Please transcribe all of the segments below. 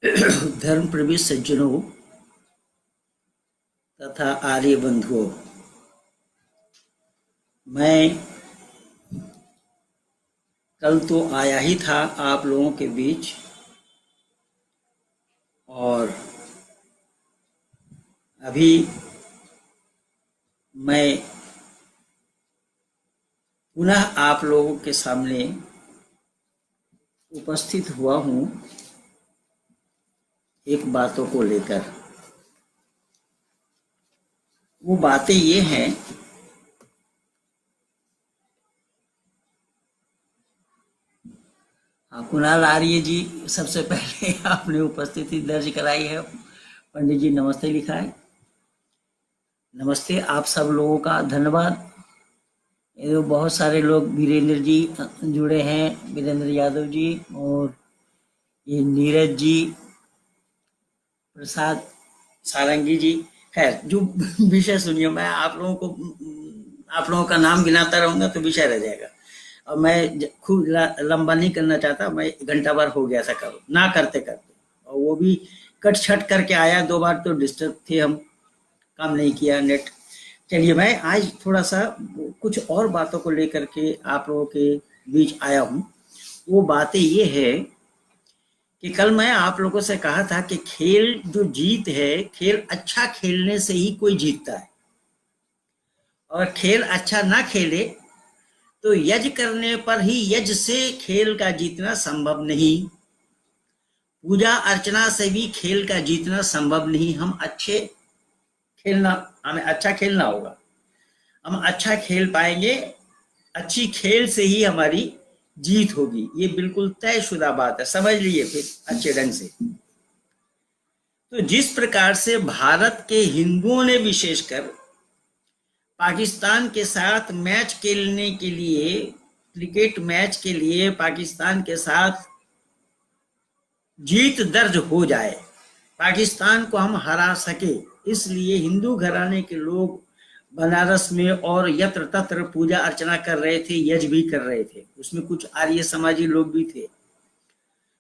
धर्म प्रेमी सज्जनों तथा आर्य बंधुओं, मैं कल तो आया ही था आप लोगों के बीच और अभी मैं पुनः आप लोगों के सामने उपस्थित हुआ हूँ एक बातों को लेकर। वो बातें ये हैं कुणाल आर्य जी, सबसे पहले आपने उपस्थिति दर्ज कराई है। पंडित जी नमस्ते लिखा है। नमस्ते, आप सब लोगों का धन्यवाद। ये बहुत सारे लोग, वीरेंद्र जी जुड़े हैं, वीरेंद्र यादव जी, और ये नीरज जी, प्रसाद सारंगी जी। खैर, जो विषय सुनिए, मैं आप लोगों का नाम गिनाता रहूंगा तो विषय रह जाएगा और मैं खूब लंबा नहीं करना चाहता। मैं घंटा भर हो गया था करो ना करते करते, और वो भी कट छट करके आया। 2 बार तो डिस्टर्ब थे, हम काम नहीं किया नेट। चलिए, मैं आज थोड़ा सा कुछ और बातों को लेकर के आप लोगों के बीच आया हूँ। वो बातें ये है कि कल मैं आप लोगों से कहा था कि खेल जो जीत है, खेल अच्छा खेलने से ही कोई जीतता है, और खेल अच्छा ना खेले तो यज्ञ करने पर ही यज्ञ से खेल का जीतना संभव नहीं। पूजा अर्चना से भी खेल का जीतना संभव नहीं। हमें अच्छा खेलना होगा, हम अच्छा खेल पाएंगे, अच्छी खेल से ही हमारी जीत होगी। ये बिल्कुल तयशुदा बात है, समझ लीजिए फिर अच्छे ढंग से। तो जिस प्रकार से भारत के हिंदुओं ने विशेषकर पाकिस्तान के साथ मैच खेलने के लिए, क्रिकेट मैच के लिए पाकिस्तान के साथ जीत दर्ज हो जाए, पाकिस्तान को हम हरा सके, इसलिए हिंदू घराने के लोग बनारस में और यत्र तत्र पूजा अर्चना कर रहे थे, यज्ञ भी कर रहे थे। उसमें कुछ आर्य समाजी लोग भी थे,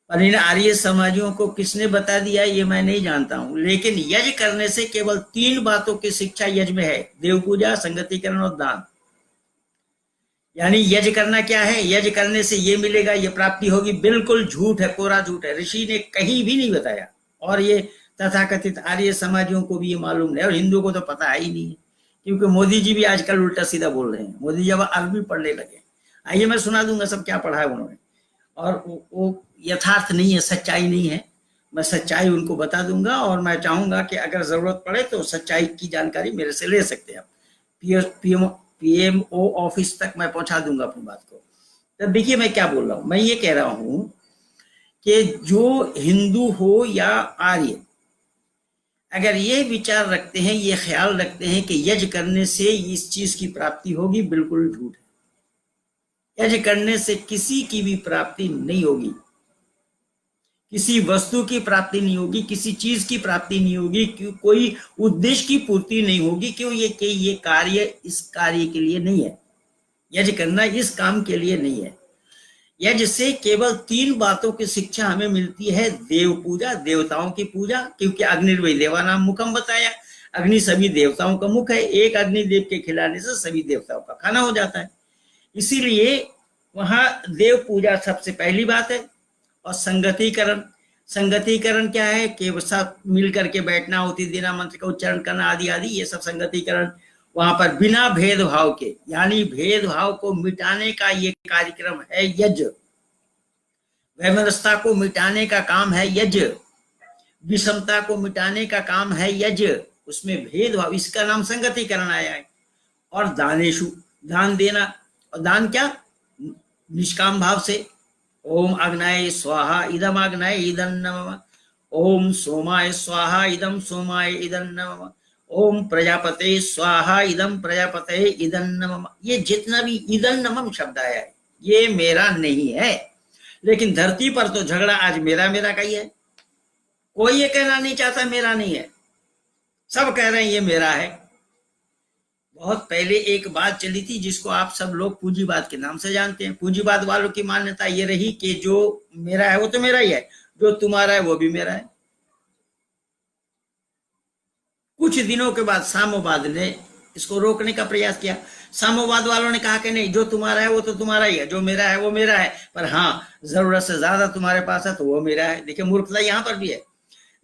पर इन आर्य समाजियों को किसने बता दिया ये मैं नहीं जानता हूं। लेकिन यज्ञ करने से केवल 3 बातों की शिक्षा यज्ञ में है: देव पूजा, संगतिकरण और दान। यानी यज्ञ करना क्या है? यज्ञ करने से ये मिलेगा, ये प्राप्ति होगी, बिल्कुल झूठ है, कोरा झूठ है। ऋषि ने कहीं भी नहीं बताया, और ये तथाकथित आर्य समाजियों को भी ये मालूम नहीं, और हिंदुओं को तो पता ही नहीं है, क्योंकि मोदी जी भी आजकल उल्टा सीधा बोल रहे हैं। मोदी जी अब अरबी पढ़ने लगे। आइए मैं सुना दूंगा सब क्या पढ़ा है उन्होंने, और वो यथार्थ नहीं है, सच्चाई नहीं है। मैं सच्चाई उनको बता दूंगा, और मैं चाहूंगा कि अगर जरूरत पड़े तो सच्चाई की जानकारी मेरे से ले सकते हैं आप। पीएमओ ऑफिस तक मैं पहुंचा दूंगा अपनी बात को। तो देखिए मैं क्या बोल रहा हूं। मैं ये कह रहा हूं कि जो हिंदू हो या आर्य, अगर ये विचार रखते हैं, ये ख्याल रखते हैं कि यज्ञ करने से इस चीज की प्राप्ति होगी, बिल्कुल झूठ है। यज्ञ करने से किसी की भी प्राप्ति नहीं होगी, किसी वस्तु की प्राप्ति नहीं होगी, किसी चीज की प्राप्ति नहीं होगी, कोई उद्देश्य की पूर्ति नहीं होगी। क्यों? ये कार्य इस कार्य के लिए नहीं है। यज्ञ करना इस काम के लिए नहीं है। यज्ञ से केवल 3 बातों की शिक्षा हमें मिलती है: देव पूजा, देवताओं की पूजा, क्योंकि अग्निर्वै देवानाम मुखम बताया, अग्नि सभी देवताओं का मुख है। एक अग्निदेव के खिलाने से सभी देवताओं का खाना हो जाता है, इसीलिए वहां देव पूजा सबसे पहली बात है। और संगतिकरण, संगतिकरण क्या है? कि सब मिल करके बैठना, उति देना, मंत्र का उच्चारण करना, आदि आदि, ये सब संगतिकरण। वहां पर बिना भेदभाव के, यानी भेदभाव को मिटाने का ये कार्यक्रम है यज्ञ। वैमनस्यता को मिटाने का काम है यज्ञ, विषमता को मिटाने का काम है यज्ञ। उसमें भेदभाव, इसका नाम संगतिकरण आया है। और दानेशु, दान देना। और दान क्या? निष्काम भाव से। ओम अग्नाय स्वाहा इदम अग्नाय इदं नमः, ओम सोमाय स्वाहा इदम सोमाय इदं नमः, ओम प्रजापते स्वाहा इदम प्रजापते इदं नमः। ये जितना भी इदं नमः शब्द आया है, ये मेरा नहीं है। लेकिन धरती पर तो झगड़ा आज मेरा मेरा का ही है। कोई ये कहना नहीं चाहता मेरा नहीं है, सब कह रहे हैं ये मेरा है। बहुत पहले एक बात चली थी जिसको आप सब लोग पूंजीवाद के नाम से जानते हैं। पूंजीवाद वालों की मान्यता ये रही कि जो मेरा है वो तो मेरा ही है, जो तुम्हारा है वो भी मेरा है। कुछ दिनों के बाद साम्यवाद ने इसको रोकने का प्रयास किया। साम्यवाद वालों ने कहा कि नहीं, जो तुम्हारा है वो तो तुम्हारा ही है, जो मेरा है वो मेरा है, पर हाँ जरूरत से ज्यादा तुम्हारे पास है तो वो मेरा है। देखिए मूर्खता यहाँ पर भी है।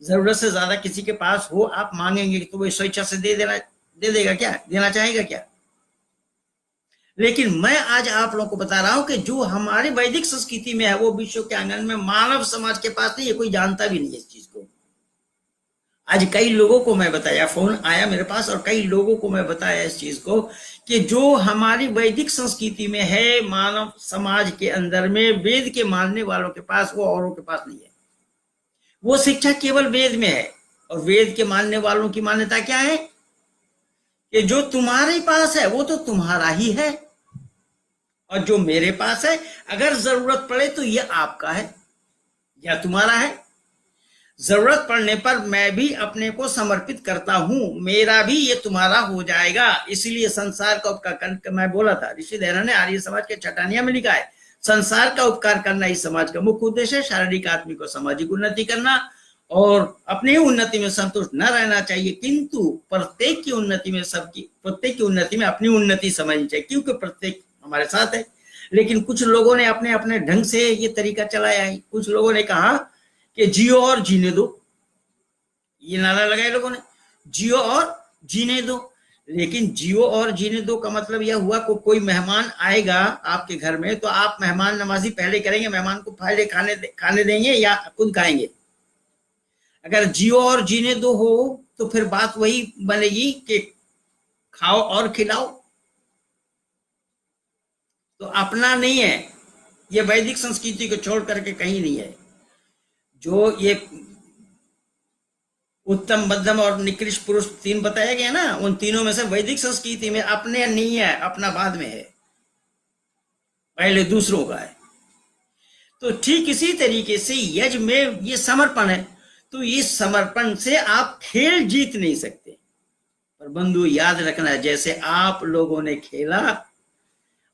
जरूरत से ज्यादा किसी के पास हो, आप मांगेंगे तो वो स्वेच्छा से दे देगा क्या? देना चाहेगा क्या? लेकिन मैं आज आप लोगों को बता रहा हूं कि जो हमारी वैदिक संस्कृति में है वो विश्व के आंगन में मानव समाज के पास नहीं है, कोई जानता भी नहीं है इस चीज को। आज कई लोगों को मैं बताया, फोन आया मेरे पास और कई लोगों को मैं बताया इस चीज को कि जो हमारी वैदिक संस्कृति में है मानव समाज के अंदर में, वेद के मानने वालों के पास वो औरों के पास नहीं है। वो शिक्षा केवल वेद में है। और वेद के मानने वालों की मान्यता क्या है कि जो तुम्हारे पास है वो तो तुम्हारा ही है, और जो मेरे पास है अगर जरूरत पड़े तो ये आपका है या तुम्हारा है। जरूरत पड़ने पर मैं भी अपने को समर्पित करता हूं, मेरा भी ये तुम्हारा हो जाएगा। इसलिए संसार का उपकार, मैं बोला था ऋषि दयानंद ने आर्य समाज के चटानिया में लिखा है, संसार का उपकार करना इस समाज का मुख्य उद्देश्य है। शारीरिक आत्मिक और सामाजिक उन्नति करना और अपनी उन्नति में संतुष्ट न रहना चाहिए, किंतु प्रत्येक की उन्नति में अपनी उन्नति समझनी चाहिए, क्योंकि प्रत्येक हमारे साथ है। लेकिन कुछ लोगों ने अपने अपने ढंग से ये तरीका चलाया है। कुछ लोगों ने कहा कि जियो और जीने दो, ये नारा लगाए लोगों ने, जियो और जीने दो। लेकिन जियो और जीने दो का मतलब यह हुआ को कोई मेहमान आएगा आपके घर में तो आप मेहमान नवाजी पहले करेंगे, मेहमान को पहले खाने देंगे या खुद खाएंगे? अगर जियो और जीने दो हो तो फिर बात वही बनेगी कि खाओ और खिलाओ। तो अपना नहीं है, ये वैदिक संस्कृति को छोड़ करके कहीं नहीं है। जो ये उत्तम, मध्यम और निकृष्ट पुरुष तीन बताया गया ना, उन तीनों में से वैदिक संस्कृति में अपने नहीं है, अपना बाद में है, पहले दूसरों का है। तो ठीक इसी तरीके से यज्ञ में ये समर्पण है, तो इस समर्पण से आप खेल जीत नहीं सकते। पर बंधु याद रखना, जैसे आप लोगों ने खेला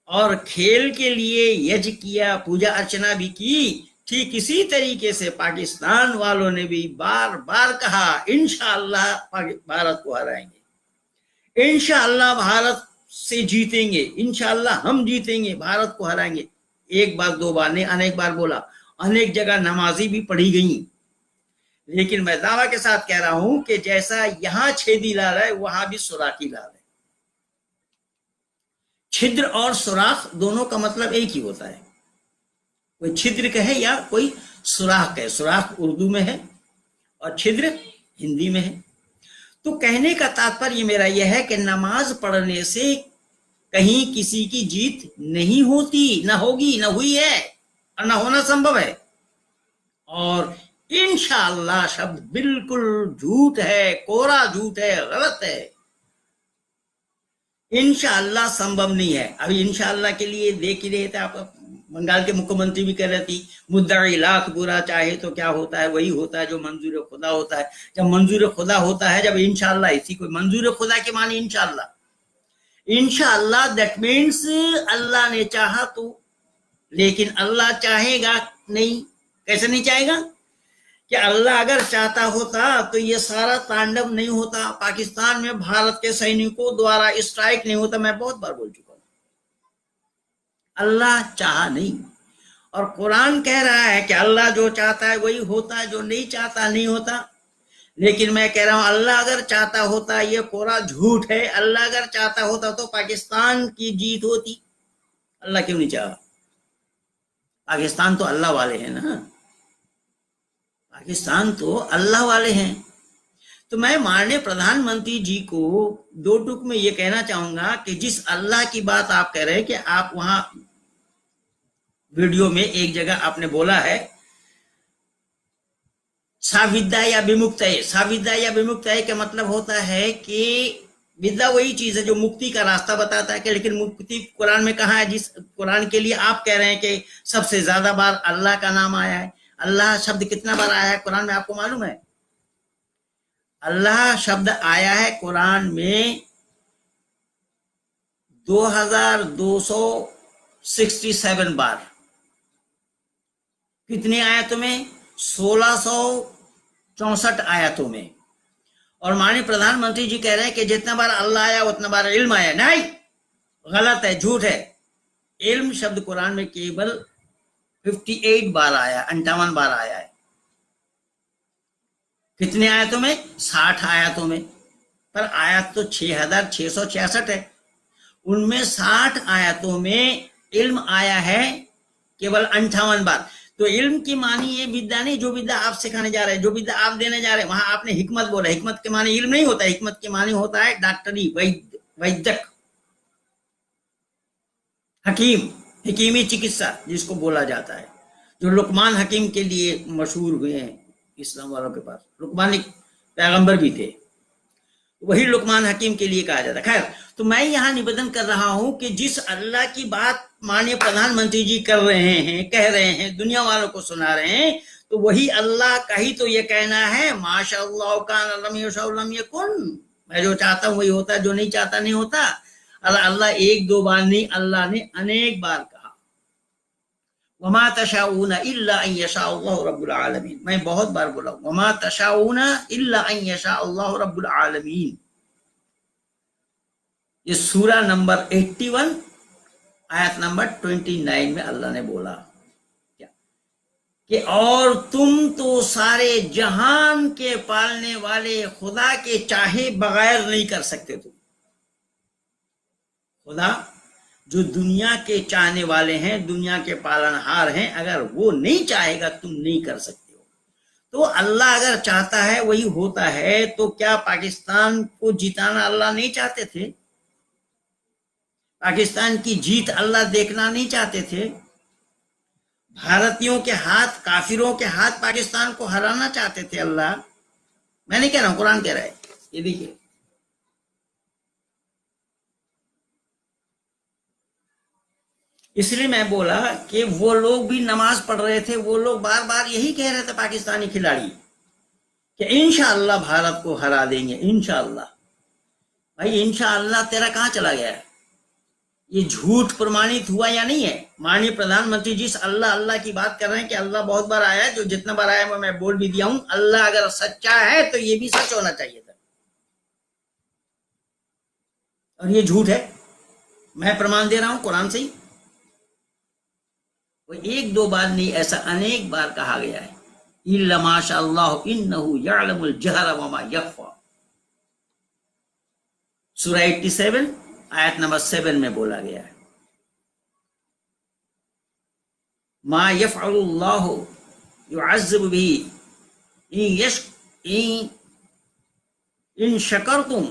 और खेल के लिए यज्ञ किया, पूजा अर्चना भी की, ठीक इसी तरीके से पाकिस्तान वालों ने भी बार बार कहा इंशाअल्लाह भारत को हराएंगे, इंशाअल्लाह भारत से जीतेंगे, इंशाअल्लाह हम जीतेंगे, भारत को हराएंगे। एक बार दो बार नहीं, अनेक बार बोला, अनेक जगह नमाजी भी पढ़ी गई। लेकिन मैं दावा के साथ कह रहा हूं कि जैसा यहां छेदी लाल है वहां भी सुराखी लाल है। छिद्र और सुराख दोनों का मतलब एक ही होता है। कोई छिद्र कहे या कोई सुराख कहे, सुराख उर्दू में है और छिद्र हिंदी में है। तो कहने का तात्पर्य मेरा यह है कि नमाज पढ़ने से कहीं किसी की जीत नहीं होती, ना होगी, ना हुई है और ना होना संभव है। और इंशाअल्लाह शब्द बिल्कुल झूठ है, कोरा झूठ है, गलत है। इंशाअल्लाह संभव नहीं है। अभी इंशाअल्लाह के लिए देख ही रहे थे आप, बंगाल के मुख्यमंत्री भी कह रहे थी मुद्दई लाख बुरा चाहे तो क्या होता है, वही होता है जो मंजूर खुदा होता है। जब मंजूर खुदा होता है, जब इंशाअल्लाह, इसी को मंजूर खुदा के माने इंशाअल्लाह। इंशाअल्लाह दैट मीन्स अल्लाह ने चाहा तो, लेकिन अल्लाह चाहेगा नहीं। कैसे नहीं चाहेगा? कि अल्लाह अगर चाहता होता तो ये सारा तांडव नहीं होता, पाकिस्तान में भारत के सैनिकों द्वारा स्ट्राइक नहीं होता। मैं बहुत बार बोल चुका हूं, अल्लाह चाहा नहीं। और कुरान कह रहा है कि अल्लाह जो चाहता है वही होता है, जो नहीं चाहता नहीं होता। लेकिन मैं कह रहा हूं अल्लाह अगर चाहता होता, ये कोरा झूठ है, अल्लाह अगर चाहता होता तो पाकिस्तान की जीत होती। अल्लाह क्यों नहीं चाहा? पाकिस्तान तो अल्लाह वाले हैं ना, पाकिस्तान तो अल्लाह वाले हैं। तो मैं माननीय प्रधानमंत्री जी को दो टूक में ये कहना चाहूंगा कि जिस अल्लाह की बात आप कह रहे हैं, कि आप वहां वीडियो में एक जगह आपने बोला है साविद्या या विमुक्त है। साविद्या या विमुक्त है का मतलब होता है कि विद्या वही चीज है जो मुक्ति का रास्ता बताता है कि, लेकिन मुक्ति कुरान में कहाँ है? जिस कुरान के लिए आप कह रहे हैं कि सबसे ज्यादा बार अल्लाह का नाम आया है। अल्लाह शब्द कितना बार आया है कुरान में, आपको मालूम है? अल्लाह शब्द आया है कुरान में 2267 बार। कितने आयतों में? 1664 आयतों में। और माननीय प्रधानमंत्री जी कह रहे हैं कि जितना बार अल्लाह आया उतना बार इल्म आया। नहीं, गलत है, झूठ है। इल्म शब्द कुरान में केवल 58 बार आया, 58 बार आया है। कितने आयतों में? 60 आयतों में। पर आयत तो 6666 है। उनमें 60 आयतों में इल्म आया है केवल 58 बार। तो इल्म की मानी ये विद्या नहीं जो विद्या आप सिखाने जा रहे हैं, जो विद्या आप देने जा रहे हैं। वहां आपने हिकमत बोला, हिकमत के मानी इल्म नहीं होता। हिकमत के मानी होता है डॉक्टरी, वैद्यक, हकीम, हकीमी चिकित्सा जिसको बोला जाता है, जो लुकमान हकीम के लिए मशहूर हुए हैं इस्लाम वालों के पास। लुकमान एक पैगंबर भी थे, वही लुकमान हकीम के लिए कहा जाता है। खैर, तो मैं यहाँ निवेदन कर रहा हूं कि जिस अल्लाह की बात माननीय प्रधानमंत्री जी कर रहे हैं, कह रहे हैं, दुनिया वालों को सुना रहे हैं, तो वही अल्लाह का ही तो ये कहना है, माशाअल्लाह कान लम यशा लम यकुन। मैं जो चाहता हूं वही होता है, जो नहीं चाहता नहीं होता। अल्लाह एक दो बार नहीं, अल्लाह ने अनेक बार कहा, वमा तशाऊना इल्ला अन यशा अल्लाहु रब्बुल आलमीन। मैं बहुत बार बोला, वमा तशाऊना इल्ला अन यशा अल्लाहु रब्बुल आलमीन। ये सूरा नंबर 81 आयत नंबर 29 में अल्लाह ने बोला क्या कि और तुम तो सारे जहान के पालने वाले खुदा के चाहे बगैर नहीं कर सकते। तुम खुदा जो दुनिया के चाहने वाले हैं, दुनिया के पालनहार हैं, अगर वो नहीं चाहेगा तुम नहीं कर सकते हो। तो अल्लाह अगर चाहता है वही होता है। तो क्या पाकिस्तान को जिताना अल्लाह नहीं चाहते थे? पाकिस्तान की जीत अल्लाह देखना नहीं चाहते थे? भारतीयों के हाथ, काफिरों के हाथ पाकिस्तान को हराना चाहते थे अल्लाह। मैं नहीं कह रहा हूं, कुरान कह रहा है। ये देखिए, इसलिए मैं बोला कि वो लोग भी नमाज पढ़ रहे थे, वो लोग बार बार यही कह रहे थे पाकिस्तानी खिलाड़ी कि इंशाअल्लाह भारत को हरा देंगे, इंशाअल्लाह। भाई इंशाअल्लाह तेरा कहां चला गया है? ये झूठ प्रमाणित हुआ या नहीं है? माननीय प्रधानमंत्री जिस अल्लाह अल्लाह की बात कर रहे हैं कि अल्लाह बहुत बार आया है, जो जितना बार आया मैं बोल भी दिया हूं, अल्लाह अगर सच्चा है तो ये भी सच होना चाहिए था, और ये झूठ है। मैं प्रमाण दे रहा हूं कुरान से ही। वो एक दो बार नहीं, ऐसा अनेक बार कहा गया है। इल्ला माशाअल्लाह इन्नहु यअलमुल जहरा वमा यख्फा। सूरह 87 आयत नंबर 7 में बोला गया है, मा यफ़अलुल्लाहु युअज़्ज़िबु बिही इन शकरतुम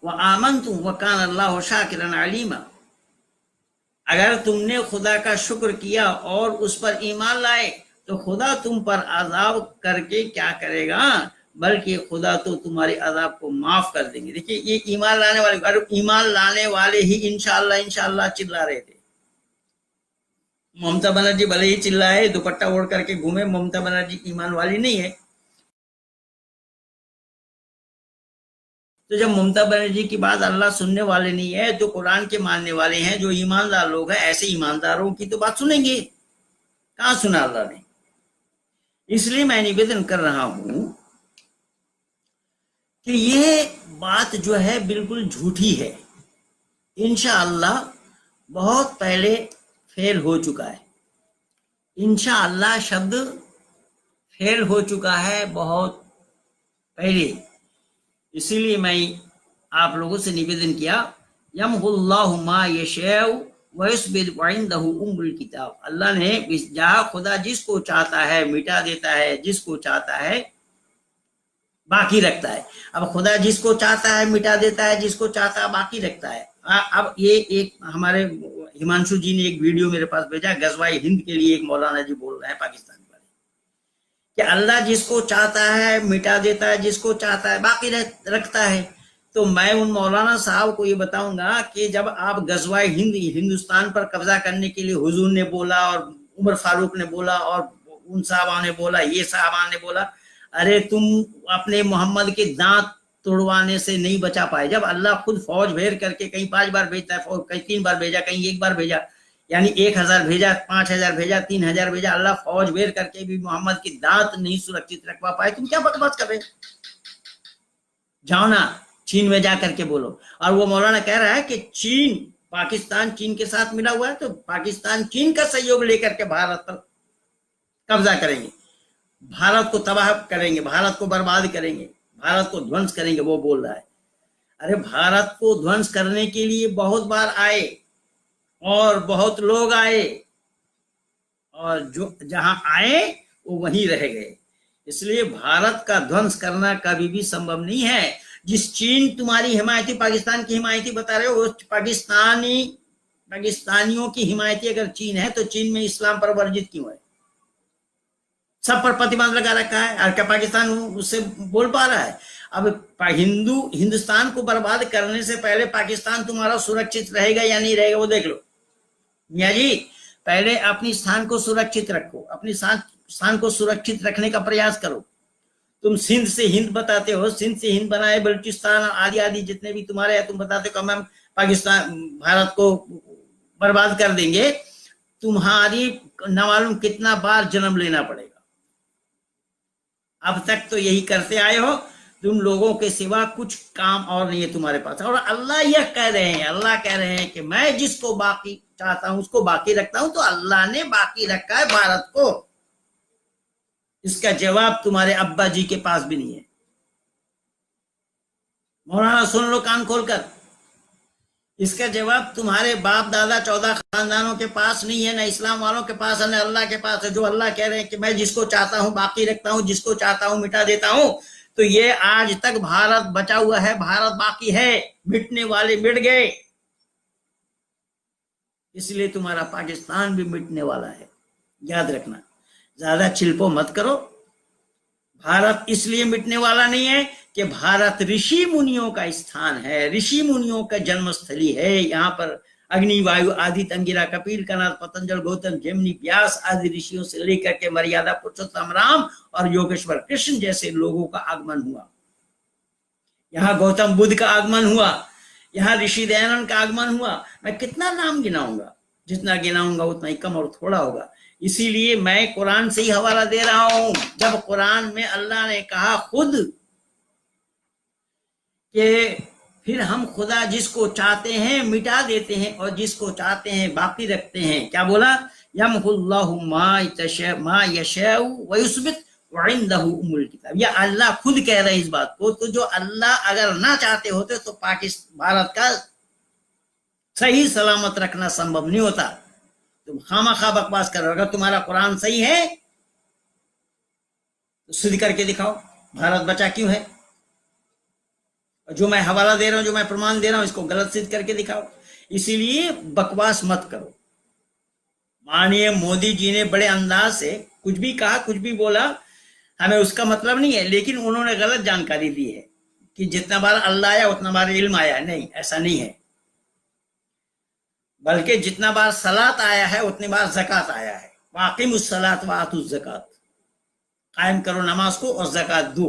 व आमनतुम व कान अल्लाहु शाकिरन अलीमा। अगर तुमने खुदा का शुक्र किया और उस पर ईमान लाए तो खुदा तुम पर अजाब करके क्या करेगा, बल्कि खुदा तो तुम्हारे अजाब को माफ कर देंगे। देखिए, ये ईमान लाने वाले, और ईमान लाने वाले ही इंशाअल्लाह इंशाअल्लाह चिल्ला रहे थे। ममता बनर्जी भले ही चिल्लाए, दुपट्टा ओढ़ करके घूमे, ममता बनर्जी ईमान वाली नहीं है। तो जब ममता बनर्जी की बात अल्लाह सुनने वाले नहीं है, जो कुरान के मानने वाले हैं, जो ईमानदार लोग हैं, ऐसे ईमानदारों की तो बात सुनेंगे। कहां सुना अल्लाह ने? इसलिए मैं निवेदन कर रहा हूं कि ये बात जो है बिल्कुल झूठी है। इंशाअल्लाह बहुत पहले फेल हो चुका है। इंशाअल्लाह शब्द फेल हो चुका है बहुत पहले। इसीलिए मैं आप लोगों से निवेदन किया, यमहुल्लाहु मा यशाउ व युस्बित व इंदहु उम्मुल किताब। अल्लाह ने जहाँ खुदा जिसको चाहता है मिटा देता है, जिसको चाहता है बाकी रखता है। अब खुदा जिसको चाहता है मिटा देता है, जिसको चाहता है बाकी रखता है। अब ये एक हमारे हिमांशु जी ने एक वीडियो मेरे पास भेजा, गजवाए हिंद के लिए एक मौलाना जी बोल रहे हैं पाकिस्तान वाले कि अल्लाह जिसको चाहता है मिटा देता है, जिसको चाहता है बाकी रखता है। तो मैं उन मौलाना साहब को ये बताऊंगा कि जब आप गजवाए हिंद, हिंदुस्तान पर कब्जा करने के लिए हुजूर ने बोला और उमर फारूक ने बोला और उन साहबा ने बोला, ये साहबा ने बोला, अरे तुम अपने मोहम्मद के दांत तोड़वाने से नहीं बचा पाए। जब अल्लाह खुद फौज भेज करके कहीं 5 बार भेजता है, फौज कहीं 3 बार भेजा, कहीं 1 बार भेजा, यानी 1000 भेजा, 5000 भेजा, 3000 भेजा, अल्लाह फौज भेज करके भी मोहम्मद की दांत नहीं सुरक्षित रखवा पाए। तुम क्या बकवास कर रहे हो? जाओ ना चीन में जा करके बोलो। और वो मौलाना कह रहा है कि चीन, पाकिस्तान चीन के साथ मिला हुआ है, तो पाकिस्तान चीन का सहयोग लेकर के भारत पर कब्जा करेंगे, भारत को तबाह करेंगे, भारत को बर्बाद करेंगे, भारत को ध्वंस करेंगे, वो बोल रहा है। अरे भारत को ध्वंस करने के लिए बहुत बार आए और बहुत लोग आए, और जो जहां आए वो वहीं रह गए। इसलिए भारत का ध्वंस करना कभी भी संभव नहीं है। जिस चीन तुम्हारी हिमायती, पाकिस्तान की हिमायती बता रहे हो, वो पाकिस्तानियों की हिमायती अगर चीन है तो चीन में इस्लाम पर वर्जित क्यों है? सब पर प्रतिबंध लगा रखा है, और क्या पाकिस्तान उससे बोल पा रहा है? अब हिंदुस्तान को बर्बाद करने से पहले पाकिस्तान तुम्हारा सुरक्षित रहेगा या नहीं रहेगा वो देख लो। मियाँ जी, पहले अपनी स्थान को सुरक्षित रखो, अपनी स्थान को सुरक्षित रखने का प्रयास करो। तुम सिंध से हिंद बताते हो, सिंध से हिंद बनाए, बलूचिस्तान आदि आदि जितने भी तुम्हारे हैं, तुम बताते हो कि हम पाकिस्तान, भारत को बर्बाद कर देंगे। तुम्हारी न मालूम कितना बार जन्म लेना पड़ेगा। अब तक तो यही करते आए हो, तुम लोगों के सिवा कुछ काम और नहीं है तुम्हारे पास। और अल्लाह यह कह रहे हैं, अल्लाह कह रहे हैं कि मैं जिसको बाकी चाहता हूं उसको बाकी रखता हूं। तो अल्लाह ने बाकी रखा है भारत को। इसका जवाब तुम्हारे अब्बा जी के पास भी नहीं है। मौलाना सुन लो कान खोलकर, इसका जवाब तुम्हारे बाप दादा 14 खानदानों के पास नहीं है, ना इस्लाम वालों के पास है, ना अल्लाह के पास है। जो अल्लाह कह रहे हैं कि मैं जिसको चाहता हूं बाकी रखता हूं, जिसको चाहता हूं मिटा देता हूं। तो ये आज तक भारत बचा हुआ है, भारत बाकी है, मिटने वाले मिट गए। इसलिए तुम्हारा पाकिस्तान भी मिटने वाला है, याद रखना। ज्यादा चिल्पो मत करो। भारत इसलिए मिटने वाला नहीं है कि भारत ऋषि मुनियों का स्थान है, ऋषि मुनियों का जन्मस्थली है। यहाँ पर अग्नि, वायु, आदित्य, अंगिरा, कपिल, कनाद, पतंजल, गौतम, जैमिनी, व्यास आदि ऋषियों से लेकर के मर्यादा पुरुषोत्तम राम और योगेश्वर कृष्ण जैसे लोगों का आगमन हुआ। यहाँ गौतम बुद्ध का आगमन हुआ, यहाँ ऋषि दयानंद का आगमन हुआ। मैं कितना नाम गिनाऊंगा, जितना गिनाऊंगा उतना ही कम और थोड़ा होगा। इसीलिए मैं कुरान से ही हवाला दे रहा हूं। जब कुरान में अल्लाह ने कहा खुद कि फिर हम खुदा जिसको चाहते हैं मिटा देते हैं और जिसको चाहते हैं बाकी रखते हैं। क्या बोला? यमहुल्लाहु मा यशाउ व युस्बित व इंदहु उम्मुल किताब। या अल्लाह खुद कह रहे हैं इस बात को। तो जो अल्लाह अगर ना चाहते होते तो भारत का सही सलामत रखना संभव नहीं होता। तुम खामखा बकवास कर रहे हो। अगर तुम्हारा कुरान सही है तो सिद्ध करके दिखाओ भारत बचा क्यों है। जो मैं हवाला दे रहा हूं, जो मैं प्रमाण दे रहा हूं, इसको गलत सिद्ध करके दिखाओ। इसीलिए बकवास मत करो। माननीय मोदी जी ने बड़े अंदाज से कुछ भी कहा, कुछ भी बोला, हमें उसका मतलब नहीं है, लेकिन उन्होंने गलत जानकारी दी है कि जितना बार अल्लाह आया उतना बार इल्म आया। नहीं, ऐसा नहीं है। बल्कि जितना बार सलात आया है उतनी बार ज़कात आया है। वाक़िमुस सलात व आतुज़ ज़कात, कायम करो नमाज को और ज़कात दो।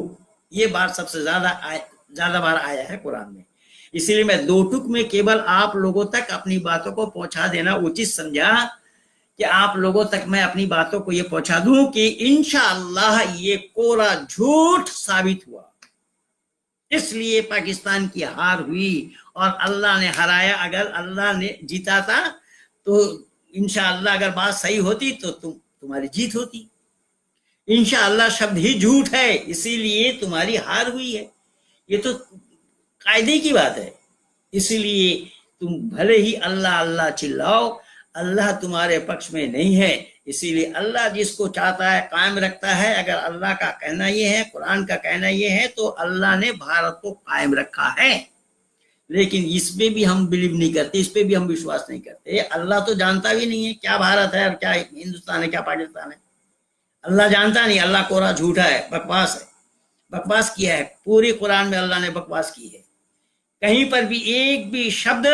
ये बात सबसे ज्यादा बार आया है कुरान में। इसीलिए मैं दो टुक में केवल आप लोगों तक अपनी बातों को पहुंचा देना उचित समझा कि आप लोगों तक मैं अपनी बातों को ये पहुंचा दूं कि इंशाअल्लाह ये कोरा झूठ साबित हुआ। इसलिए पाकिस्तान की हार हुई और अल्लाह ने हराया। अगर अल्लाह ने जीता था तो इंशाअल्लाह अगर बात सही होती तो तुम्हारी जीत होती। इंशाअल्लाह शब्द ही झूठ है, इसीलिए तुम्हारी हार हुई है। ये तो कायदे की बात है। इसीलिए तुम भले ही अल्लाह अल्लाह चिल्लाओ, अल्लाह तुम्हारे पक्ष में नहीं है। इसीलिए अल्लाह जिसको चाहता है कायम रखता है। अगर अल्लाह का कहना ये है, कुरान का कहना ये है, तो अल्लाह ने भारत को कायम रखा है। लेकिन इसमें भी हम बिलीव नहीं करते, इस पे भी हम विश्वास नहीं करते। अल्लाह तो जानता भी नहीं है क्या भारत है और क्या हिंदुस्तान है, क्या पाकिस्तान है। अल्लाह जानता नहीं। अल्लाह कोरा झूठा है, बकवास है, बकवास किया है। पूरे कुरान में अल्लाह ने बकवास की है। कहीं पर भी एक भी शब्द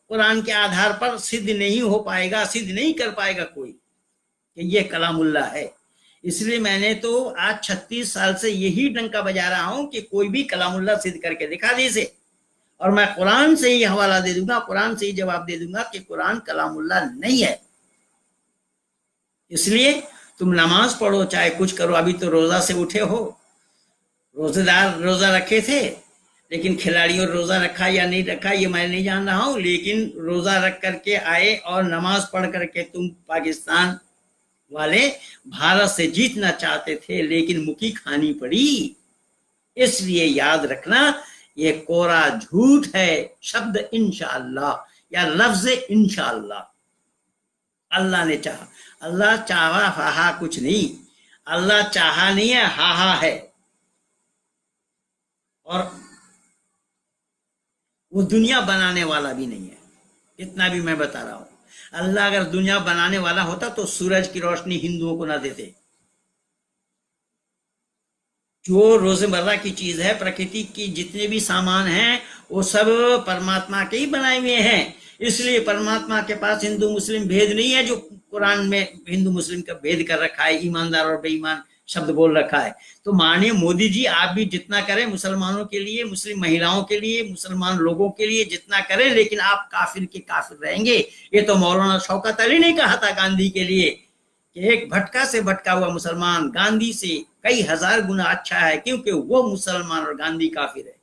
कुरान के आधार पर सिद्ध नहीं हो पाएगा, सिद्ध नहीं कर पाएगा कोई कि ये कलामुल्लाह है। इसलिए मैंने तो आज 36 साल से यही डंका बजा रहा हूं कि कोई भी कलामुल्लाह सिद्ध करके दिखा दे इसे। और मैं कुरान से ही हवाला दे दूंगा, कुरान से ही जवाब दे दूंगा कि कुरान कलामुल्लाह नहीं है। इसलिए तुम नमाज पढ़ो चाहे कुछ करो। अभी तो रोजा से उठे हो, रोजेदार रोजा रखे थे, लेकिन खिलाड़ियों रोजा रखा या नहीं रखा ये मैं नहीं जान रहा हूं, लेकिन रोजा रख करके आए और नमाज पढ़ करके तुम पाकिस्तान वाले भारत से जीतना चाहते थे, लेकिन मुकी खानी पड़ी। इसलिए याद रखना ये कोरा झूठ है शब्द इंशाअल्लाह या लफ्ज इंशाअल्लाह। अल्लाह ने चाहा, अल्लाह चाहा हा कुछ नहीं, अल्लाह चाहा नहीं है, हा है। और वो दुनिया बनाने वाला भी नहीं है, इतना भी मैं बता रहा हूं। अल्लाह अगर दुनिया बनाने वाला होता तो सूरज की रोशनी हिंदुओं को ना देते। जो रोजमर्रा की चीज है, प्रकृति की जितने भी सामान हैं वो सब परमात्मा के ही बनाए हुए हैं। इसलिए परमात्मा के पास हिंदू मुस्लिम भेद नहीं है, जो कुरान में हिंदू मुस्लिम का भेद कर रखा है, ईमानदार और बेईमान शब्द बोल रखा है। तो मानिए मोदी जी आप भी जितना करें मुसलमानों के लिए, मुस्लिम महिलाओं के लिए, मुसलमान लोगों के लिए जितना करें, लेकिन आप काफिर के काफिर रहेंगे। ये तो मौलाना शौकत अली ने कहा था गांधी के लिए कि एक भटका से भटका हुआ मुसलमान गांधी से कई हजार गुना अच्छा है, क्योंकि वो मुसलमान और गांधी काफिर है।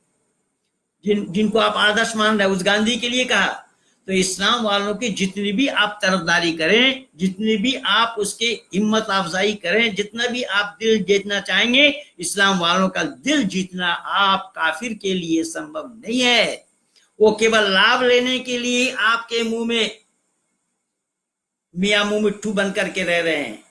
जिनको आप आदर्श मान रहे हैं उस गांधी के लिए कहा। तो इस्लाम वालों की जितनी भी आप तरफदारी करें, जितनी भी आप उसके हिम्मत अफजाई करें, जितना भी आप दिल जीतना चाहेंगे, इस्लाम वालों का दिल जीतना आप काफिर के लिए संभव नहीं है। वो केवल लाभ लेने के लिए आपके मुंह में मियां मुंह मिट्ठू बन करके रह रहे हैं।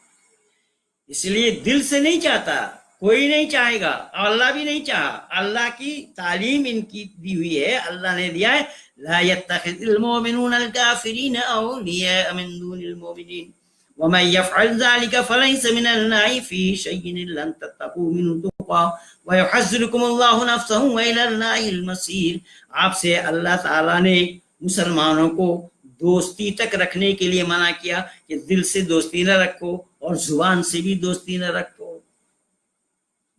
इसलिए दिल से नहीं चाहता, कोई नहीं चाहेगा, अल्लाह भी नहीं चाहा। अल्लाह की तालीम इनकी दी हुई है, अल्लाह ने दिया है ला यत्तखिज़ुल मुमिनूना अल-काफिरीन औलिया मिन दूनिल मुमिनीन व मन यफ़अल ज़ालिका फलैसा मिनल्लाहि फ़ी शैइन इल्ला अन तत्तक़ू मिन्हु तुक़ा व युहज़्ज़िरुकुमुल्लाहु नफ़्सहु व इलल्लाहिल मसीर। आपसे अल्लाह ताला ने मुसलमानों को दोस्ती तक रखने के लिए मना किया कि दिल से दोस्ती न रखो और जुबान से भी दोस्ती न रखो।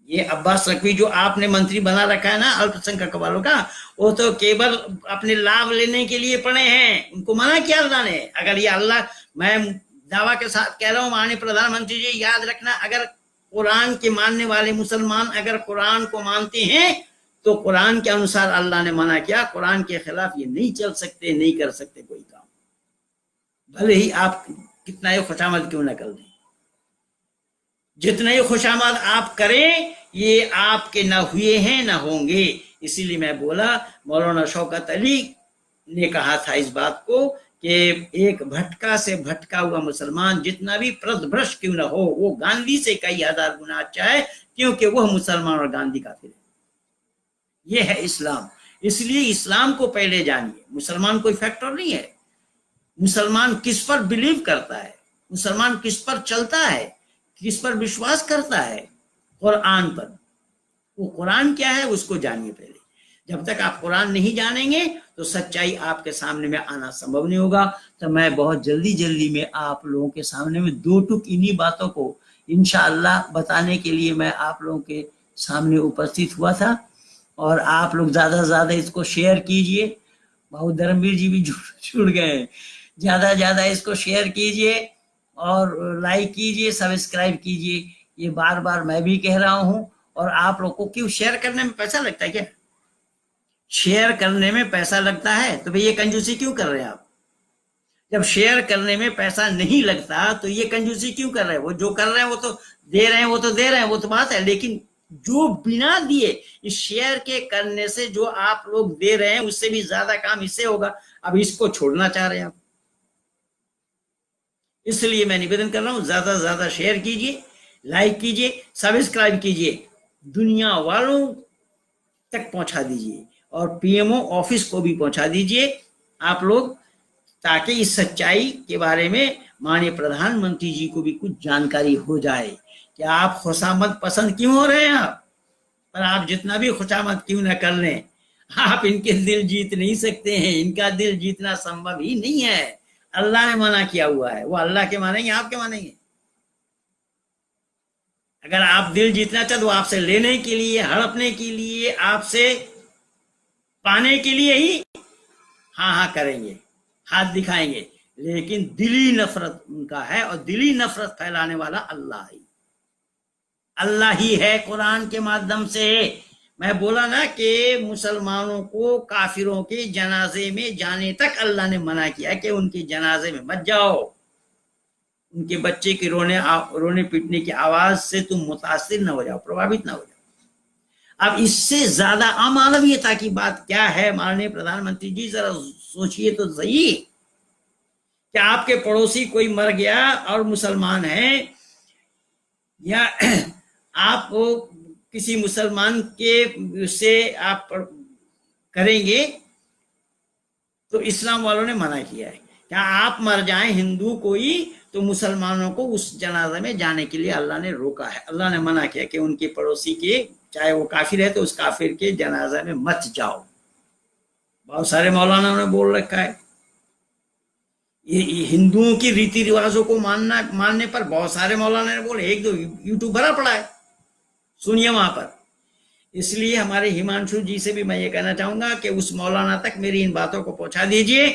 ये अब्बास नकवी जो आपने मंत्री बना रखा है ना अल्पसंख्यक वालों का, वो तो केवल अपने लाभ लेने के लिए पड़े हैं, उनको मना किया अल्लाह ने। अगर ये अल्लाह, मैं दावा के साथ कह रहा हूँ माननीय प्रधानमंत्री जी, याद रखना, अगर कुरान के मानने वाले मुसलमान अगर कुरान को मानते हैं तो कुरान के अनुसार अल्लाह ने मना किया, कुरान के खिलाफ ये नहीं चल सकते, नहीं कर सकते कोई काम, भले ही आप कितना ही खुशामद क्यों न कर दें। जितने ही खुशामद आप करें ये आपके ना हुए हैं ना होंगे। इसीलिए मैं बोला, मौलाना शौकत अली ने कहा था इस बात को कि एक भटका से भटका हुआ मुसलमान जितना भी प्रदभ्रष्ट क्यों ना हो, वो गांधी से कई हजार गुना अच्छा है, क्योंकि वह मुसलमान और गांधी काफिर है। ये है इस्लाम। इसलिए इस्लाम को पहले जानिए। मुसलमान कोई फैक्टर नहीं है। मुसलमान किस पर बिलीव करता है, मुसलमान किस पर चलता है, किस पर विश्वास करता है? कुरान पर। वो कुरान क्या है उसको जानिए पहले। जब तक आप कुरान नहीं जानेंगे तो सच्चाई आपके सामने में आना संभव नहीं होगा। तो मैं बहुत जल्दी में आप लोगों के सामने में दो टुक इन्हीं बातों को इंशाअल्लाह बताने के लिए मैं आप लोगों के सामने उपस्थित हुआ था। और आप लोग ज्यादा से ज्यादा इसको शेयर कीजिए। बहुत धर्मवीर जी भी जुड़ गए हैं, ज्यादा इसको शेयर कीजिए और लाइक कीजिए, सब्सक्राइब कीजिए। ये बार बार मैं भी कह रहा हूं। और आप लोग को क्यों शेयर करने में पैसा लगता है क्या? शेयर करने में पैसा लगता है तो भाई ये कंजूसी क्यों कर रहे हैं आप? जब शेयर करने में पैसा नहीं लगता तो ये कंजूसी क्यों कर रहे हैं? वो जो कर रहे हैं वो तो दे रहे हैं, वो तो दे रहे हैं, वो तो बात है। लेकिन जो बिना दिए इस शेयर के करने से जो आप लोग दे रहे हैं उससे भी ज्यादा काम इससे होगा। अब इसको छोड़ना चाह रहे हैं आप। इसलिए मैं निवेदन कर रहा हूं, ज्यादा से ज्यादा शेयर कीजिए, लाइक कीजिए, सब्सक्राइब कीजिए, दुनिया वालों तक पहुंचा दीजिए और पीएमओ ऑफिस को भी पहुंचा दीजिए आप लोग, ताकि इस सच्चाई के बारे में माननीय प्रधानमंत्री जी को भी कुछ जानकारी हो जाए कि आप खुशामद पसंद क्यों हो रहे हैं। आप पर आप जितना भी खुशामद क्यों न कर लें, आप इनके दिल जीत नहीं सकते हैं। इनका दिल जीतना संभव ही नहीं है। अल्लाह ने मना किया हुआ है। वो अल्लाह के मानेंगे, आपके मानेंगे? अगर आप दिल जीतना चाहते तो आपसे लेने के लिए, हड़पने के लिए, आपसे पाने के लिए ही हाँ करेंगे, हाथ दिखाएंगे। लेकिन दिली नफरत उनका है, और दिली नफरत फैलाने वाला अल्लाह ही है कुरान के माध्यम से। मैं बोला ना कि मुसलमानों को काफिरों के जनाजे में जाने तक अल्लाह ने मना किया कि उनके जनाजे में मत जाओ, उनके बच्चे की रोने पीटने की आवाज से तुम मुतासिर न हो जाओ, प्रभावित न हो जाओ। अब इससे ज्यादा अमानवीयता की बात क्या है माननीय प्रधानमंत्री जी, जरा सोचिए तो सही। क्या आपके पड़ोसी कोई मर गया और मुसलमान है, या आप किसी मुसलमान के से आप करेंगे, तो इस्लाम वालों ने मना किया है। क्या आप मर जाएं हिंदू कोई, तो मुसलमानों को उस जनाजा में जाने के लिए अल्लाह ने रोका है। अल्लाह ने मना किया कि उनके पड़ोसी के, चाहे वो काफिर है, तो उस काफिर के जनाजा में मत जाओ। बहुत सारे मौलाना ने बोल रखा है। ये हिंदुओं की रीति रिवाजों को मानने पर बहुत सारे मौलाना ने बोले, एक दो यूट्यूब भरा पड़ा है, सुनिए वहां पर। इसलिए हमारे हिमांशु जी से भी मैं ये कहना चाहूंगा कि उस मौलाना तक मेरी इन बातों को पहुंचा दीजिए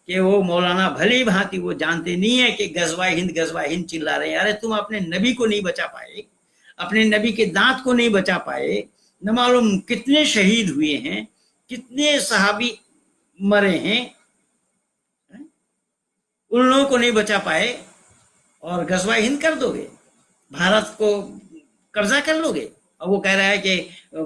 कि वो मौलाना भली भांति वो जानते नहीं है कि गजवा हिंद चिल्ला रहे हैं। अरे तुम अपने नबी को नहीं बचा पाए, अपने नबी के दांत को नहीं बचा पाए, न मालूम कितने शहीद हुए हैं, कितने सहाबी मरे हैं, उन लोगों को नहीं बचा पाए, और गजवा हिंद कर दोगे, भारत को कब्जा कर लोगे। और वो कह रहा है कि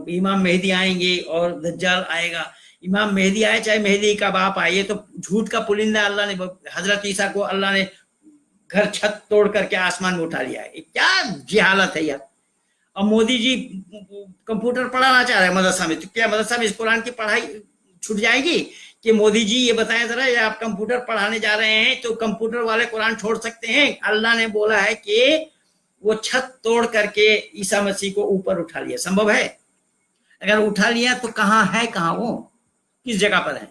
इमाम मेहदी आएंगे और दज्जाल आएगा। इमाम मेहदी आए चाहे मेहदी का बाप आए, तो झूठ का पुलिंदा अल्लाह ने, हजरत ईसा को अल्लाह ने घर छत तोड़ करके आसमान में उठा लिया है। क्या जिहालत है यार। अब मोदी जी कंप्यूटर पढ़ाना चाह रहे हैं मदरसा में, तो क्या मदरसा में इस कुरान की पढ़ाई छूट जाएगी कि मोदी जी ये बताएं जरा, या आप कंप्यूटर पढ़ाने जा रहे हैं तो कंप्यूटर वाले कुरान छोड़ सकते हैं? अल्लाह ने बोला है कि वो छत तोड़ करके ईसा मसीह को ऊपर उठा लिया। संभव है? अगर उठा लिया तो कहाँ है, कहाँ वो, किस जगह पर है?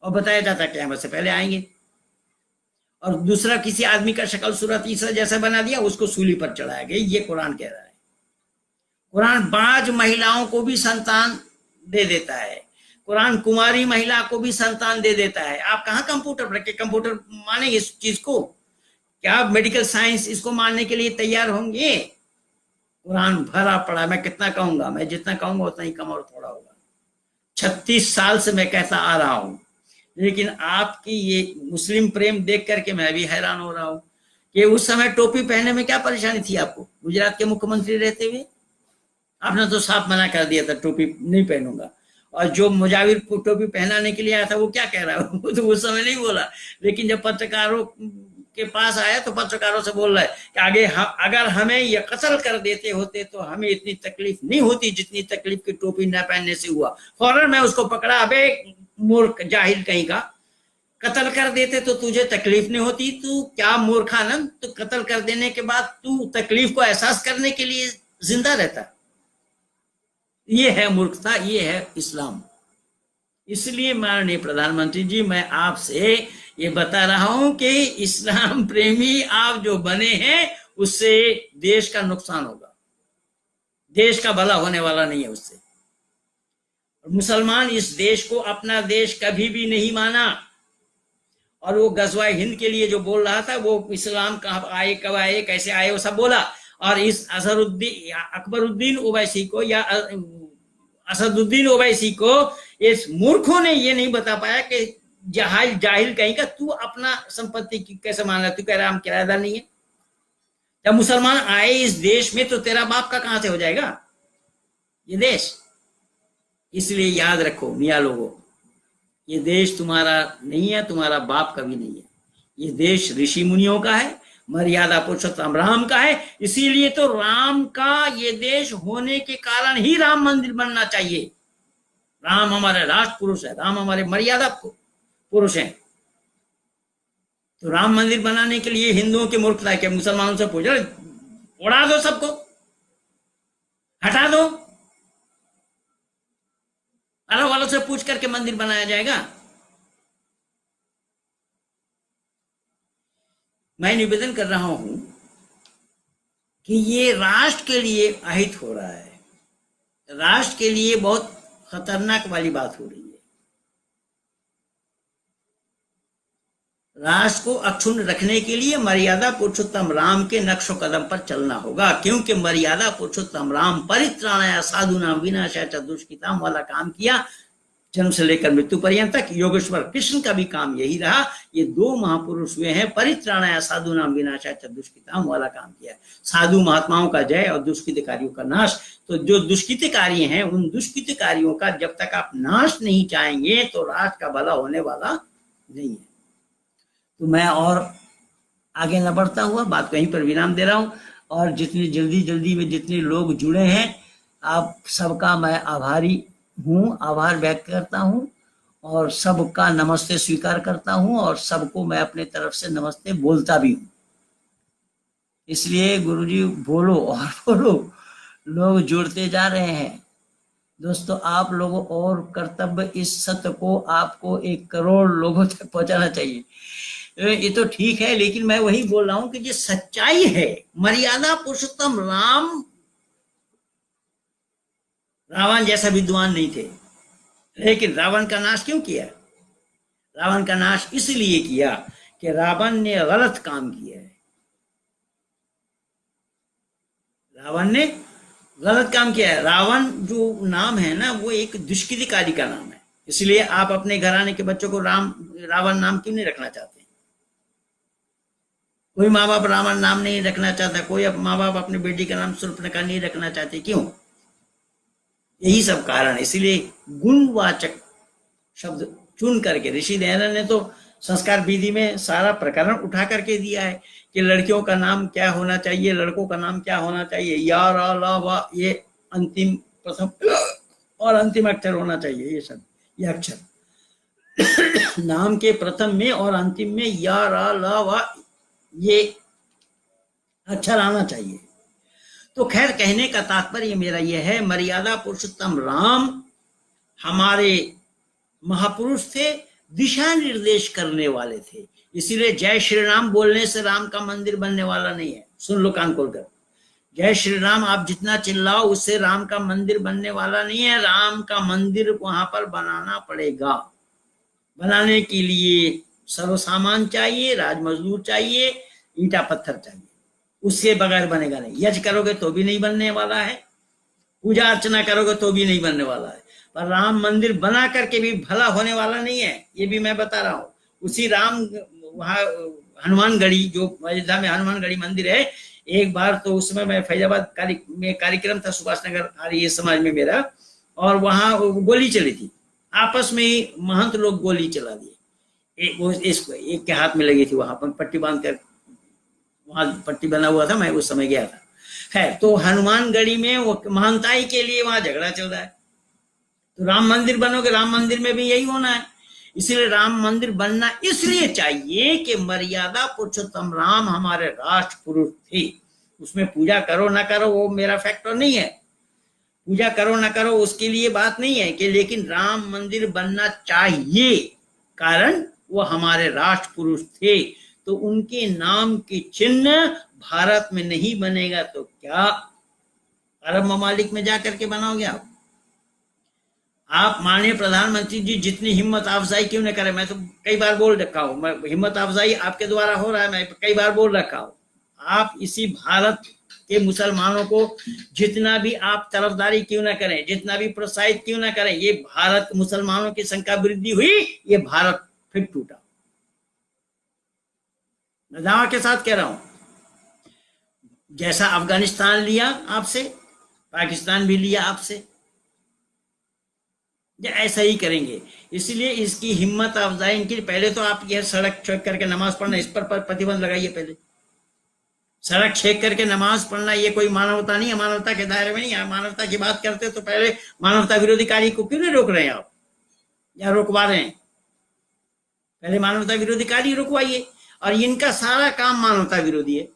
और बताया जाता है क़यामत से पहले आएंगे। और दूसरा, किसी आदमी का शक्ल सूरत ईसा जैसा बना दिया, उसको सूली पर चढ़ाया गया। ये कुरान कह रहा है। कुरान बाज महिलाओं को भी संतान दे देता है, कुरान कुमारी महिला को भी संतान दे देता है। आप कहाँ कंप्यूटर पर के कंप्यूटर मानेंगे इस चीज को? क्या आप मेडिकल साइंस इसको मानने के लिए तैयार होंगे? कुरान भरा पड़ा। मैं कितना कहूंगा, मैं जितना कहूंगा उतना ही कम और थोड़ा होगा। 36 साल से मैं कहता आ रहा हूं, लेकिन आपकी ये मुस्लिम प्रेम देख करके मैं भी हैरान हो रहा हूं कि उस समय टोपी पहनने में क्या परेशानी थी आपको? गुजरात के मुख्यमंत्री रहते हुए आपने तो साफ मना कर दिया था, टोपी नहीं पहनूंगा। और जो मुजाविर को टोपी पहनाने के लिए आया था वो क्या कह रहा है? वो तो उस समय नहीं बोला, लेकिन जब पत्रकारों के पास आया तो पत्रकारों से बोल रहा है कि आगे अगर हमें ये कत्ल कर देते होते तो हमें इतनी तकलीफ नहीं होती जितनी तकलीफ की टोपी न पहनने से हुआ। फौरन मैं उसको पकड़ा, अबे मूर्ख जाहिल कहीं का, कत्ल कर देते तो तुझे तकलीफ नहीं होती? तू क्या मूर्खानंद, तो कत्ल कर देने के बाद तू तकलीफ को एहसास करने के लिए जिंदा रहता। ये है मूर्खता, ये है इस्लाम। इसलिए माननीय प्रधानमंत्री जी, मैं आपसे ये बता रहा हूं कि इस्लाम प्रेमी आप जो बने हैं उससे देश का नुकसान होगा, देश का भला होने वाला नहीं है उससे। मुसलमान इस देश को अपना देश कभी भी नहीं माना, और वो गजवाए हिंद के लिए जो बोल रहा था, वो इस्लाम कहाँ आए, कब आए, कैसे आए, वो सब बोला। और इस अकबरुद्दीन ओवैसी को या असदुद्दीन ओवैसी को इस मूर्खों ने ये नहीं बता पाया कि जाहिल कहीं का, तू अपना संपत्ति कैसे मान रहा? तू कह रहा हम किराएदार नहीं है। जब मुसलमान आए इस देश में तो तेरा बाप का कहां से हो जाएगा ये देश? इसलिए याद रखो मियाँ लोगों, ये देश तुम्हारा नहीं है, तुम्हारा बाप का भी नहीं है। ये देश ऋषि मुनियों का है, मर्यादा पुरुषोत्तम राम का है। इसीलिए तो राम का ये देश होने के कारण ही राम मंदिर बनना चाहिए। राम हमारे राष्ट्र पुरुष है, राम हमारे मर्यादा पुरुष हैं। तो राम मंदिर बनाने के लिए हिंदुओं की मूर्खता है। मुसलमानों से पूछ रहे, उड़ा दो सबको, हटा दो, अरब वालों से पूछ करके मंदिर बनाया जाएगा? मैं निवेदन कर रहा हूं कि ये राष्ट्र के लिए अहित हो रहा है, राष्ट्र के लिए बहुत खतरनाक वाली बात हो रही है। राष्ट्र को अक्षुण्ण रखने के लिए मर्यादा पुरुषोत्तम राम के नक्शो कदम पर चलना होगा, क्योंकि मर्यादा पुरुषोत्तम राम परित्राणाय साधूनां विनाशाय च दुष्कृतां वाला काम किया जन्म से लेकर मृत्यु पर्यंत तक। योगेश्वर कृष्ण का भी काम यही रहा। ये दो महापुरुष हुए हैं, परित्राणाय साधूनां विनाशाय च दुष्कृतां वाला काम किया, साधु महात्माओं का जय और दुष्कृतकारियों का नाश। तो जो दुष्कृतकारी हैं, उन दुष्कृतकारियों का जब तक आप नाश नहीं चाहेंगे तो राष्ट्र का भला होने वाला नहीं है। तो मैं और आगे न बढ़ता हुआ बात कहीं पर विराम दे रहा हूं। और जितनी जल्दी में जितने लोग जुड़े हैं, आप सबका मैं आभारी हूँ, आभार व्यक्त करता हूँ और सबका नमस्ते स्वीकार करता हूँ और सबको मैं अपने तरफ से नमस्ते बोलता भी हूँ। इसलिए गुरुजी बोलो और बोलो, लोग जुड़ते जा रहे हैं। दोस्तों, आप लोगों और कर्तव्य इस सत्य को आपको 1 करोड़ लोगों तक पहुंचाना चाहिए। ये तो ठीक है, लेकिन मैं वही बोल रहा हूं कि ये सच्चाई है। मर्यादा पुरुषोत्तम राम रावण जैसा विद्वान नहीं थे, लेकिन रावण का नाश क्यों किया? रावण का नाश इसलिए किया कि रावण ने गलत काम किया है। रावण ने गलत काम किया है। रावण जो नाम है ना, वो एक दुष्कृतिकारी का नाम है। इसलिए आप अपने घराने के बच्चों को रावण नाम क्यों नहीं रखना चाहते? कोई माँ बाप रावण नाम नहीं रखना चाहता, कोई माँ बाप अपनी बेटी का नाम शूर्पणखा नहीं रखना चाहते। क्यों? यही सब कारण। इसीलिए गुणवाचक शब्द चुन करके ऋषि दयानंद ने तो संस्कार विधि में सारा प्रकरण उठा करके दिया है कि लड़कियों का नाम क्या होना चाहिए, लड़कों का नाम क्या होना चाहिए। या रा ला वा, ये अंतिम प्रथम और अंतिम अक्षर होना चाहिए। ये सब ये अक्षर नाम के प्रथम में और अंतिम में या रा ला वा ये अक्षर आना चाहिए। तो खैर, कहने का तात्पर्य मेरा यह है, मर्यादा पुरुषोत्तम राम हमारे महापुरुष थे, दिशा निर्देश करने वाले थे। इसीलिए जय श्री राम बोलने से राम का मंदिर बनने वाला नहीं है। सुन लो कान खोलकर, जय श्री राम आप जितना चिल्लाओ उससे राम का मंदिर बनने वाला नहीं है। राम का मंदिर वहां पर बनाना पड़ेगा। बनाने के लिए सर्व सामान चाहिए, राज मजदूर चाहिए, ईंटा पत्थर चाहिए, उसके बगैर बनेगा नहीं। यज्ञ करोगे तो भी नहीं बनने वाला है, पूजा अर्चना करोगे तो भी नहीं बनने वाला है। पर राम मंदिर बना करके भी भला होने वाला नहीं है, ये भी मैं बता रहा हूँ। उसी राम वहाँ हनुमानगढ़ी, जो अयोध्या में हनुमानगढ़ी मंदिर है, एक बार तो उसमें मैं फैजाबाद में कार्यक्रम था, सुभाष नगर आर्य समाज में मेरा, और वहाँ गोली चली थी। आपस में ही महंत लोग गोली चला दिए। एक के हाथ में लगी थी, वहां पर पट्टी बांध कर, वहां पट्टी बना हुआ था, मैं उस समय गया था। है तो हनुमानगढ़ी में वो महानताई के लिए वहां झगड़ा चल रहा है। तो राम मंदिर बनोगे, राम मंदिर में भी यही होना है। इसलिए राम मंदिर बनना इसलिए चाहिए कि मर्यादा पुरुषोत्तम राम हमारे राष्ट्र पुरुष थे। उसमें पूजा करो ना करो वो मेरा फैक्टर नहीं है, पूजा करो ना करो उसके लिए बात नहीं है कि, लेकिन राम मंदिर बनना चाहिए, कारण वो हमारे राष्ट्र पुरुष थे। तो उनके नाम के चिन्ह भारत में नहीं बनेगा तो क्या अरब ममालिक में जाकर के बनाओगे आप? माननीय प्रधानमंत्री जी जितनी हिम्मत अफजाई क्यों न करें। मैं तो कई बार बोल रखा हूं, मैं हिम्मत अफजाई आपके द्वारा हो रहा है, मैं कई बार बोल रखा हूं। आप इसी भारत के मुसलमानों को जितना भी आप तरफदारी क्यों ना करें, जितना भी प्रोत्साहित क्यों ना करें, ये भारत मुसलमानों की संख्या वृद्धि हुई, ये भारत फिर टूटा। मैं दावा के साथ कह रहा हूं, जैसा अफगानिस्तान लिया आपसे, पाकिस्तान भी लिया आपसे, ऐसा ही करेंगे। इसलिए इसकी हिम्मत अफजाई इनकी, पहले तो आप यह सड़क छेक करके नमाज पढ़ना, इस पर प्रतिबंध लगाइए। पहले सड़क छेक करके नमाज पढ़ना ये कोई मानवता नहीं है, मानवता के दायरे में नहीं है। मानवता की बात करते तो पहले मानवता विरोधी कार्य को क्यों नहीं रोक रहे हैं आप, या रोकवा रहे हैं? पहले मानवता विरोधी कार्य रुकवाइए। और इनका सारा काम मानवता विरोधी है।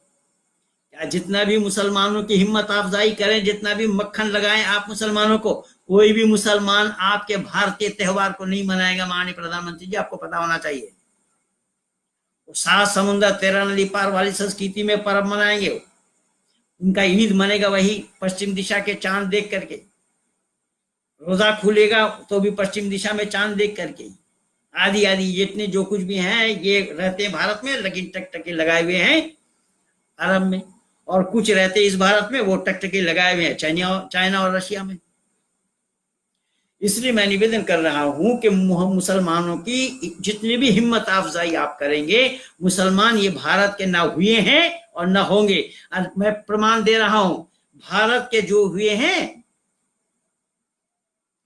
जितना भी मुसलमानों की हिम्मत अफजाई करें, जितना भी मक्खन लगाएं आप मुसलमानों को, कोई भी मुसलमान आपके भारतीय त्योहार को नहीं मनाएगा। माननीय प्रधानमंत्री जी, आपको पता होना चाहिए। 7 समुद्र 13 नदी पार वाली संस्कृति में पर्व मनाएंगे। उनका ईद मनेगा वही पश्चिम दिशा के चांद देख करके, रोजा खुलेगा तो भी पश्चिम दिशा में चांद देख करके। आदि आदि जितने जो कुछ भी हैं ये रहते हैं भारत में, लेकिन टकटके लगाए हुए हैं अरब में, और कुछ रहते इस भारत में, वो टकटके लगाए हुए हैं चाइना और रशिया में। इसलिए मैं निवेदन कर रहा हूं कि मुसलमानों की जितनी भी हिम्मत अफजाई आप करेंगे, मुसलमान ये भारत के ना हुए हैं और ना होंगे। और मैं प्रमाण दे रहा हूं, भारत के जो हुए हैं,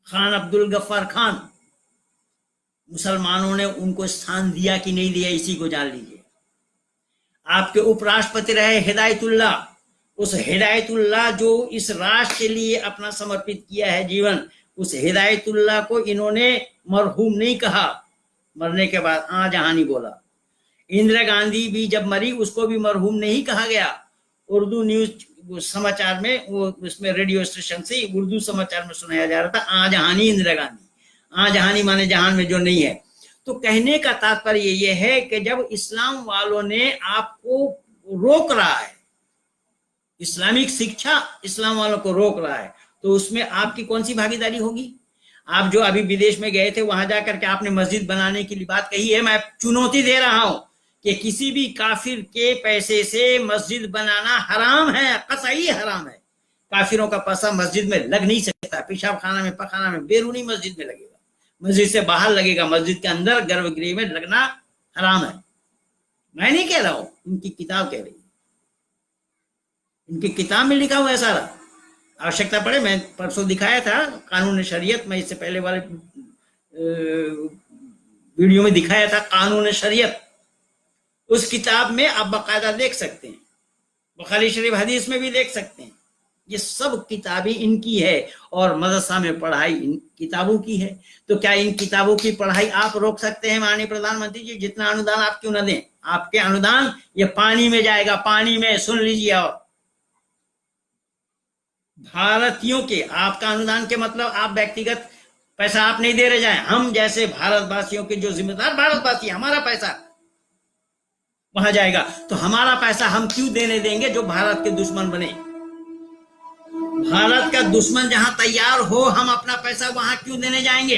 खान अब्दुल गफ्फार खान, मुसलमानों ने उनको स्थान दिया कि नहीं दिया, इसी को जान लीजिए। आपके उपराष्ट्रपति रहे हिदायतुल्लाह, उस हिदायतुल्लाह जो इस राष्ट्र के लिए अपना समर्पित किया है जीवन, उस हिदायतुल्लाह को इन्होंने मरहूम नहीं कहा, मरने के बाद आजहानी बोला। इंदिरा गांधी भी जब मरी उसको भी मरहूम नहीं कहा गया। उर्दू न्यूज समाचार में, वो उसमें रेडियो स्टेशन से उर्दू समाचार में सुनाया जा रहा था, आजहानी इंदिरा गांधी। आजहानी माने जहान में जो नहीं है। तो कहने का तात्पर्य ये है कि जब इस्लाम वालों ने आपको रोक रहा है, इस्लामिक शिक्षा इस्लाम वालों को रोक रहा है, तो उसमें आपकी कौन सी भागीदारी होगी? आप जो अभी विदेश में गए थे, वहां जाकर के आपने मस्जिद बनाने की बात कही है, मैं चुनौती दे रहा हूं कि किसी भी काफिर के पैसे से मस्जिद बनाना हराम है, कतई हराम है। काफिरों का पैसा मस्जिद में लग नहीं सकता। पेशाब खाना में, पखाना में बैरूनी मस्जिद में लगेगा, मस्जिद से बाहर लगेगा, मस्जिद के अंदर गर्भगृह में लगना हराम है। मैं नहीं कह रहा हूं, इनकी किताब कह रही है, इनकी किताब में लिखा हुआ है सारा। आवश्यकता पड़े, मैं परसों दिखाया था कानून शरीयत, मैं इससे पहले वाले वीडियो में दिखाया था कानून शरीयत। उस किताब में आप बाकायदा देख सकते हैं, बुखारी शरीफ हदीस में भी देख सकते हैं। ये सब किताबें इनकी है और मदरसा में पढ़ाई इन किताबों की है। तो क्या इन किताबों की पढ़ाई आप रोक सकते हैं? माननीय प्रधानमंत्री जी, जितना अनुदान आप क्यों ना दें, आपके अनुदान ये पानी में जाएगा, पानी में। सुन लीजिए, और भारतीयों के, आपका अनुदान के मतलब आप व्यक्तिगत पैसा आप नहीं दे रहे जाए, हम जैसे भारतवासियों के जो जिम्मेदार भारतवासी, हमारा पैसा वहां जाएगा। तो हमारा पैसा हम क्यों देने देंगे जो भारत के दुश्मन बने? भारत का दुश्मन जहां तैयार हो, हम अपना पैसा वहां क्यों देने जाएंगे?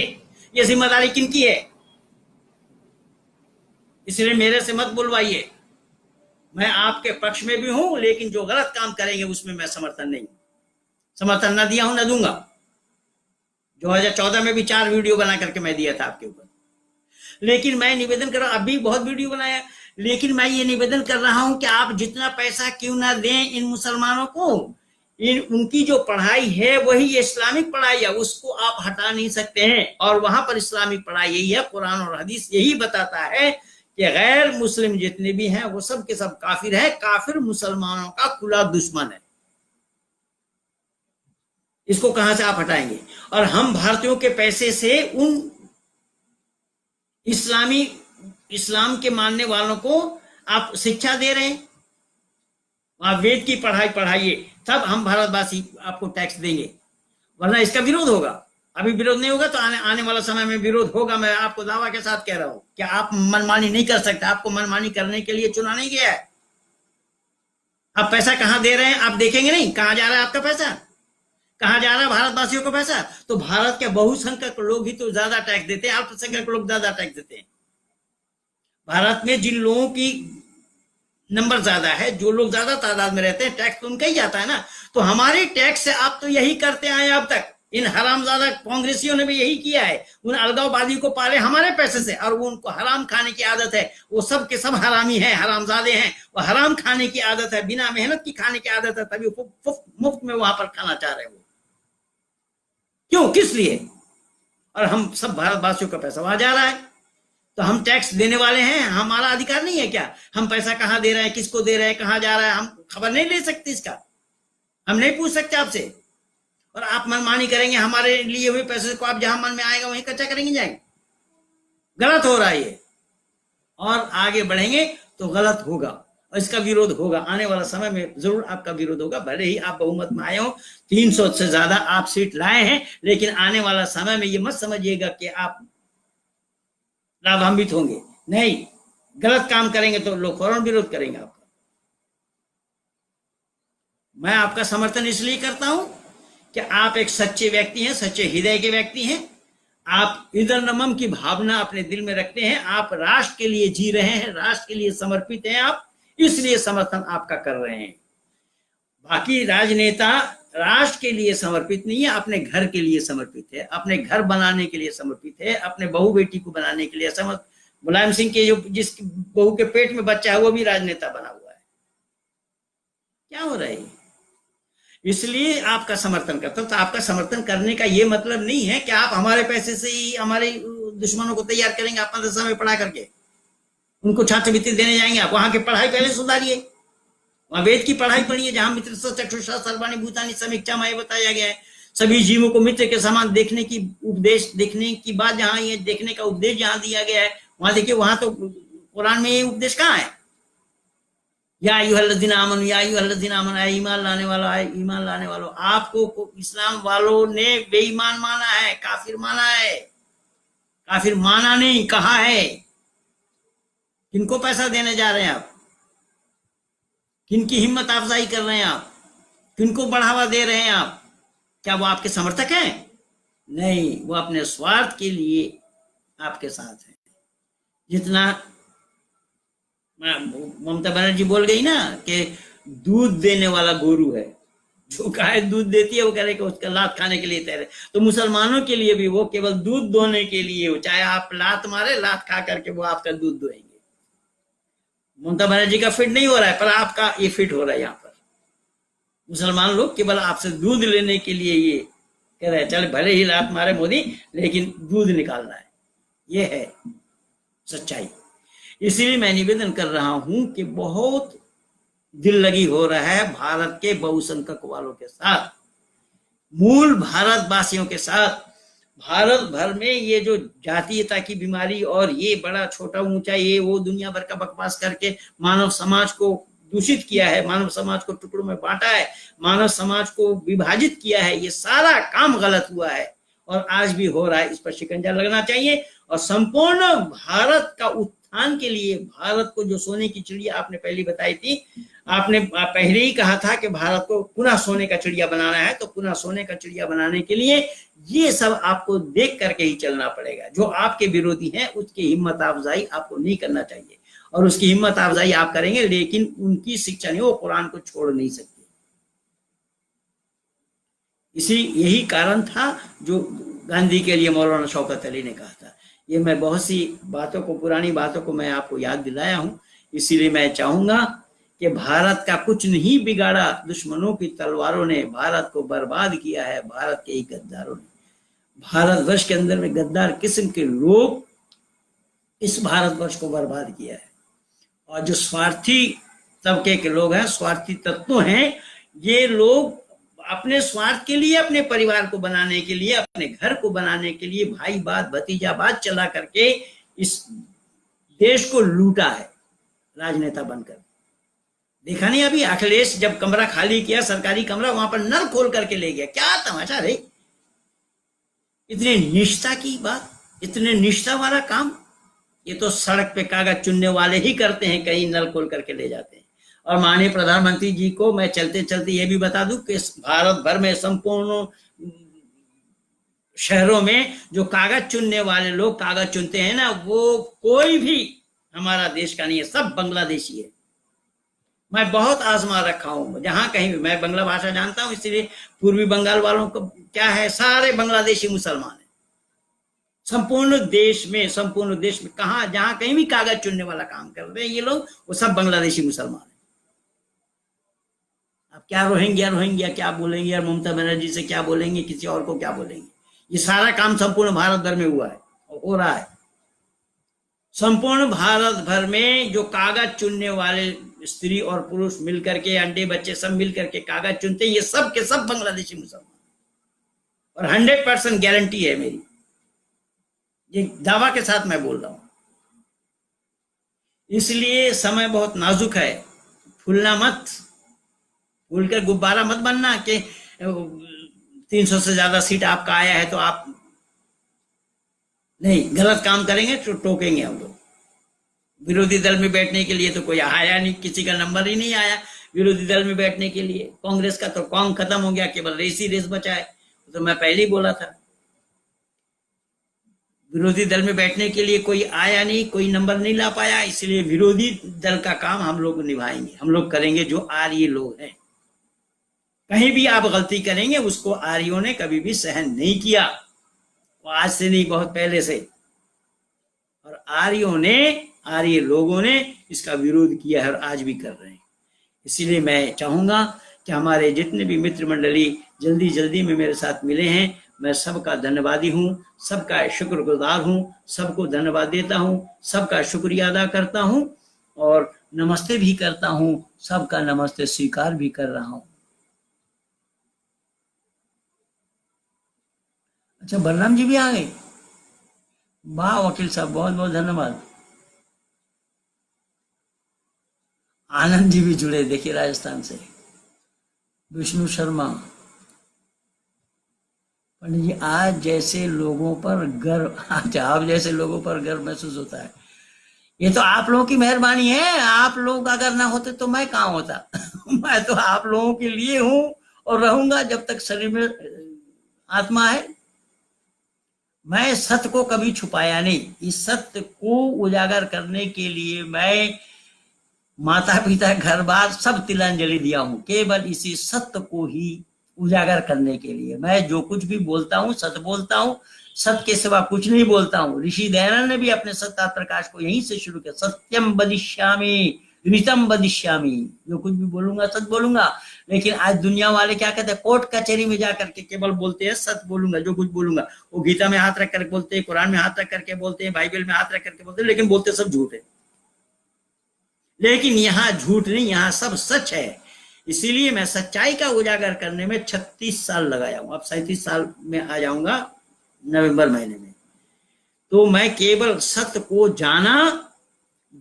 ये जिम्मेदारी किनकी है? इसलिए मेरे से मत बुलवाइए, मैं आपके पक्ष में भी हूं, लेकिन जो गलत काम करेंगे उसमें मैं समर्थन न दिया हूं, न दूंगा। 2014 में भी 4 वीडियो बना करके मैं दिया था आपके ऊपर, लेकिन मैं निवेदन कर रहा हूं, अभी बहुत वीडियो बनाया, लेकिन मैं ये निवेदन कर रहा हूं कि आप जितना पैसा क्यों ना दें इन मुसलमानों को, उनकी जो पढ़ाई है वही इस्लामिक पढ़ाई है, उसको आप हटा नहीं सकते हैं। और वहां पर इस्लामिक पढ़ाई यही है, कुरान और हदीस यही बताता है कि गैर मुस्लिम जितने भी हैं वो सब के सब काफिर है, काफिर मुसलमानों का खुला दुश्मन है। इसको कहां से आप हटाएंगे? और हम भारतीयों के पैसे से उन इस्लाम के मानने वालों को आप शिक्षा दे रहे हैं, आप वेद की पढ़ाई पढ़ाइए, तब हम भारतवासी आपको टैक्स देंगे, वरना इसका विरोध होगा। अभी विरोध नहीं होगा तो आने वाला समय में विरोध होगा। मैं आपको दावा के साथ कह रहा हूं कि आप मनमानी नहीं कर सकते, आपको मनमानी करने के लिए चुना नहीं गया है। आप पैसा कहां दे रहे हैं आप देखेंगे नहीं, कहां जा रहा है आपका पैसा, कहां जा रहा है भारतवासियों का पैसा? तो भारत के बहुसंख्यक लोग ही तो ज्यादा टैक्स देते हैं, अल्पसंख्यक लोग ज्यादा टैक्स देते हैं। भारत में जिन लोगों की नंबर ज्यादा है, जो लोग ज्यादा तादाद में रहते हैं, टैक्स तो उनका ही जाता है ना। तो हमारे टैक्स से आप तो यही करते आए अब तक, इन हरामजादा कांग्रेसियों ने भी यही किया है, उन अलगाववादी को पाले हमारे पैसे से, और वो उनको हराम खाने की आदत है। वो सब के सब हरामी हैं, हरामजादे हैं, वो हराम खाने की आदत है, बिना मेहनत की खाने की आदत है, तभी मुफ्त में वहां पर खाना चाह रहे हैं। वो क्यों, किस लिए? और हम सब भारतवासियों का पैसा वहां जा रहा है, तो हम टैक्स देने वाले हैं, हमारा अधिकार नहीं है क्या? हम पैसा कहां दे रहे हैं, किसको दे रहे हैं, कहां जा रहा है, हम खबर नहीं ले सकते इसका, हम नहीं पूछ सकते आपसे। और आप मनमानी करेंगे हमारे लिए हुए पैसे को, आप जहां मन में आएगा वहीं खर्चा करेंगे जाएंगे। गलत हो रहा है ये, और आगे बढ़ेंगे तो गलत होगा, और इसका विरोध होगा। आने वाला समय में जरूर आपका विरोध होगा, भले ही आप बहुमत में आए हो, 300 से ज्यादा आप सीट लाए हैं, लेकिन आने वाला समय में ये मत समझिएगा कि आप लाभान्वित होंगे। नहीं, गलत काम करेंगे तो लोग फौरन विरोध करेंगे आपका। मैं आपका समर्थन इसलिए करता हूं कि आप एक सच्चे व्यक्ति हैं, सच्चे हृदय के व्यक्ति हैं। आप इदर्नमम की भावना अपने दिल में रखते हैं, आप राष्ट्र के लिए जी रहे हैं, राष्ट्र के लिए समर्पित हैं आप, इसलिए समर्थन आपका कर रहे हैं। बाकी राजनेता राष्ट्र के लिए समर्पित नहीं है, अपने घर के लिए समर्पित है, अपने घर बनाने के लिए समर्पित है, अपने बहू बेटी को बनाने के लिए समर्पित। मुलायम सिंह के जो जिस बहू के पेट में बच्चा है वो भी राजनेता बना हुआ है। क्या हो रहा है? इसलिए आपका समर्थन करता हूं। तो आपका समर्थन करने का ये मतलब नहीं है कि आप हमारे पैसे से ही हमारे दुश्मनों को तैयार करेंगे। आप मदरसा में पढ़ा करके उनको छात्रवृत्ति देने जाएंगे। आप वहां की पढ़ाई पहले सुधारिए, वहां वेद की पढ़ाई पढ़िए, जहां मित्र चक्षुषा सर्वाणी भूतानी समीक्षा में बताया गया है सभी जीवों को मित्र के समान देखने की उपदेश, देखने की बात जहां ये देखने का उपदेश जहां दिया गया है वहां देखिए, वहां तो कुरान में ये उपदेश कहाँ है? या अय्युहल्लज़ीना आमनू, या अय्युहल्लज़ीना आमनू, ईमान लाने वाला है, ईमान लाने वालों। आपको इस्लाम वालों ने बेईमान माना है, काफिर माना है। काफिर माना नहीं, कहा है। किनको पैसा देने जा रहे हैं आप? किनकी हिम्मत अफजाई कर रहे हैं आप? किनको बढ़ावा दे रहे हैं आप? क्या वो आपके समर्थक हैं? नहीं, वो अपने स्वार्थ के लिए आपके साथ हैं। जितना ममता बनर्जी बोल गई ना कि दूध देने वाला गोरू है, जो गाय दूध देती है वो कह रहे कि उसका लात खाने के लिए तैयार है। तो मुसलमानों के लिए भी वो केवल दूध दोने के लिए हो, चाहे आप लात मारे, लात खा करके वो आपका दूध दोएंगे। ममता बनर्जी का फिट नहीं हो रहा है, पर आपका ये फिट हो रहा है। यहाँ पर मुसलमान लोग केवल आपसे दूध लेने के लिए ये कह रहे हैं, चल भले ही लात मारे मोदी, लेकिन दूध निकालना है। ये है सच्चाई। इसीलिए मैं निवेदन कर रहा हूं कि बहुत दिल लगी हो रहा है भारत के बहुसंख्यक वालों के साथ, मूल भारतवासियों के साथ। भारत भर में ये जो जातीयता की बीमारी और ये बड़ा छोटा ऊंचा ये वो दुनिया भर का बकवास करके मानव समाज को दूषित किया है, मानव समाज को टुकड़ों में बांटा है, मानव समाज को विभाजित किया है, ये सारा काम गलत हुआ है और आज भी हो रहा है। इस पर शिकंजा लगना चाहिए और संपूर्ण भारत का उत्थान के लिए, भारत को जो सोने की चिड़िया आपने पहले बताई थी, आपने पहले ही कहा था कि भारत को पुनः सोने का चिड़िया बनाना है, तो पुनः सोने का चिड़िया बनाने के लिए ये सब आपको देख करके ही चलना पड़ेगा। जो आपके विरोधी हैं उसकी हिम्मत अफजाई आपको नहीं करना चाहिए, और उसकी हिम्मत अफजाई आप करेंगे लेकिन उनकी शिक्षा नहीं, वो कुरान को छोड़ नहीं सकते। यही कारण था जो गांधी के लिए मौलाना शौकत अली ने कहा था। ये मैं बहुत सी बातों को, पुरानी बातों को मैं आपको याद दिलाया हूं। इसीलिए मैं चाहूंगा कि भारत का कुछ नहीं बिगाड़ा, दुश्मनों की तलवारों ने भारत को बर्बाद किया है, भारत के ही गद्दारों ने। भारतवर्ष के अंदर में गद्दार किस्म के लोग इस भारतवर्ष को बर्बाद किया है, और जो स्वार्थी तबके के लोग हैं, स्वार्थी तत्व हैं, ये लोग अपने स्वार्थ के लिए, अपने परिवार को बनाने के लिए, अपने घर को बनाने के लिए भाई बात भतीजा बात चला करके इस देश को लूटा है राजनेता बनकर। देखा नहीं अभी अखिलेश जब कमरा खाली किया, सरकारी कमरा, वहां पर नल खोल करके ले गया। क्या तमाशा रे! इतने निष्ठा की बात, इतने निष्ठा वाला काम, ये तो सड़क पे कागज चुनने वाले ही करते हैं, कहीं नल खोल करके ले जाते हैं। और माननीय प्रधानमंत्री जी को मैं चलते चलते ये भी बता दूं कि भारत भर में संपूर्ण शहरों में जो कागज चुनने वाले लोग कागज चुनते हैं ना, वो कोई भी हमारा देश का नहीं है, सब बांग्लादेशी है। मैं बहुत आजमा रखा हूं, जहां कहीं भी, मैं बांग्ला भाषा जानता हूं, इसलिए पूर्वी बंगाल वालों को क्या है, सारे बांग्लादेशी मुसलमान है। संपूर्ण देश में कहां जहां कहीं भी कागज चुनने वाला काम कर रहे हैं ये लोग, वो सब बांग्लादेशी मुसलमान है। अब क्या रोहिंग्या क्या बोलेंगे, और ममता बनर्जी से क्या बोलेंगे, किसी और को क्या बोलेंगे? ये सारा काम संपूर्ण भारत भर में हुआ है और हो रहा है। संपूर्ण भारत भर में जो कागज चुनने वाले स्त्री और पुरुष मिलकर के, अंडे बच्चे सब मिलकर के कागज चुनते हैं, ये सब के सब बांग्लादेशी मुसलमान, और 100% गारंटी है मेरी, ये दावा के साथ मैं बोल रहा हूं। इसलिए समय बहुत नाजुक है, फूलना मत, फूलकर गुब्बारा मत बनना कि 300 से ज्यादा सीट आपका आया है तो आप नहीं, गलत काम करेंगे तो टोकेंगे हम लोग। विरोधी दल में बैठने के लिए तो कोई आया नहीं, किसी का नंबर ही नहीं आया विरोधी दल में बैठने के लिए। कांग्रेस का तो कॉन्ग खत्म हो गया, केवल रेस ही रेस बचा है, तो मैं पहले ही बोला था। विरोधी दल में बैठने के लिए कोई आया नहीं, कोई नंबर नहीं ला पाया, इसलिए विरोधी दल का काम हम लोग निभाएंगे, हम लोग करेंगे जो आर्य लोग हैं। कहीं भी आप गलती करेंगे उसको आर्यों ने कभी भी सहन नहीं किया, आज से नहीं बहुत पहले से, और आर्यों ने, आर्य लोगों ने इसका विरोध किया है और आज भी कर रहे हैं। इसीलिए मैं चाहूंगा कि हमारे जितने भी मित्र मंडली जल्दी जल्दी में मेरे साथ मिले हैं, मैं सबका धन्यवादी हूँ, सबका शुक्रगुजार हूँ, सबको धन्यवाद देता हूँ, सबका शुक्रिया अदा करता हूँ और नमस्ते भी करता हूँ, सबका नमस्ते स्वीकार भी कर रहा हूँ। अच्छा, बलराम जी भी आ गए, वाह वकील साहब, बहुत बहुत धन्यवाद। आनंद जी भी जुड़े, देखिए राजस्थान से। विष्णु शर्मा, पंडित जी आज जैसे लोगों पर गर्व, अच्छा आप जैसे लोगों पर गर्व महसूस होता है, ये तो आप लोगों की मेहरबानी है, आप लोग अगर ना होते तो मैं कहाँ होता मैं तो आप लोगों के लिए हूं और रहूंगा जब तक शरीर में आत्मा है। मैं सत्य को कभी छुपाया नहीं, इस सत्य को उजागर करने के लिए मैं माता पिता घर बार सब तिलांजलि दिया हूं, केवल इसी सत्य को ही उजागर करने के लिए। मैं जो कुछ भी बोलता हूं सत्य बोलता हूं, सत्य के सिवा कुछ नहीं बोलता हूं। ऋषि दयानंद ने भी अपने सत्ता प्रकाश को यहीं से शुरू किया, सत्यम वदिष्यामि ऋतम वदिष्यामि, जो कुछ भी बोलूंगा सत्य बोलूंगा। लेकिन आज दुनिया वाले क्या कहते हैं, कोर्ट कचहरी में जाकर के केवल बोलते हैं सत्य बोलूंगा, जो कुछ बोलूंगा। वो गीता में हाथ रख करके बोलते हैं, कुरान में हाथ रख करके बोलते हैं, बाइबल में हाथ रख करके बोलते हैं, लेकिन बोलते सब झूठ है। लेकिन यहाँ झूठ नहीं, यहाँ सब सच है। इसीलिए मैं सच्चाई का उजागर करने में 36 साल लगाया हूं, अब 37 साल में आ जाऊंगा नवंबर महीने में। तो मैं केवल सत्य को जाना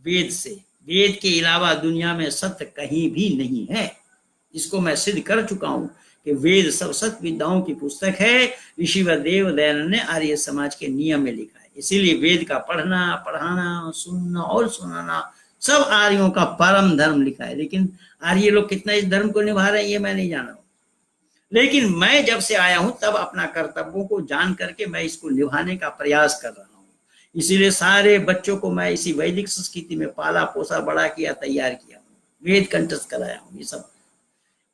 वेद से, वेद के अलावा दुनिया में सत्य कहीं भी नहीं है। इसको मैं सिद्ध कर चुका हूं कि वेद सब सत्य विद्याओं की पुस्तक है। ऋषिवर देव दयानंद ने आर्य समाज के नियम में लिखा है। इसीलिए वेद का पढ़ना, पढ़ाना, सुनना और सुनाना सब आर्यों का परम धर्म लिखा है। लेकिन आर्य लोग कितना इस धर्म को निभा रहे हैं ये मैं नहीं जान रहा हूं। लेकिन मैं जब से आया हूं तब अपना कर्तव्यों को जान करके मैं इसको निभाने का प्रयास कर रहा हूं। इसीलिए सारे बच्चों को मैं इसी वैदिक संस्कृति में पाला पोसा बड़ा किया, तैयार किया हूँ, वेद कंठस्थ कराया हूँ,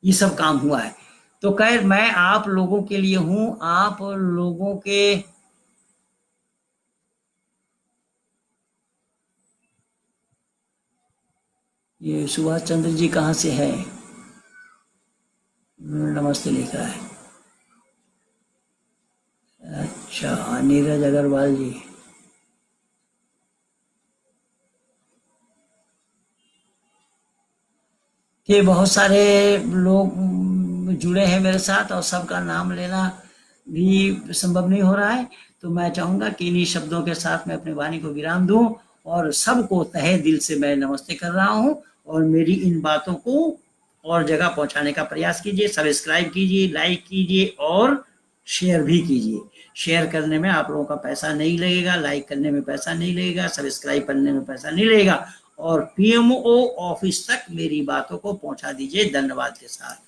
ये सब काम हुआ है। तो खैर मैं आप लोगों के लिए हूँ, आप लोगों के ये सुभाष चंद्र जी कहाँ से है, नमस्ते लिखा है। अच्छा, नीरज अग्रवाल जी, के बहुत सारे लोग जुड़े हैं मेरे साथ और सबका नाम लेना भी संभव नहीं हो रहा है। तो मैं चाहूंगा कि इन्हीं शब्दों के साथ मैं अपनी वाणी को विराम दूं और सबको तहे दिल से मैं नमस्ते कर रहा हूं। और मेरी इन बातों को और जगह पहुंचाने का प्रयास कीजिए, सब्सक्राइब कीजिए, लाइक कीजिए और शेयर भी कीजिए। शेयर करने में आप लोगों का पैसा नहीं लगेगा, लाइक करने में पैसा नहीं लगेगा, सब्सक्राइब करने में पैसा नहीं लगेगा और पीएमओ ऑफिस तक मेरी बातों को पहुंचा दीजिए धन्यवाद के साथ।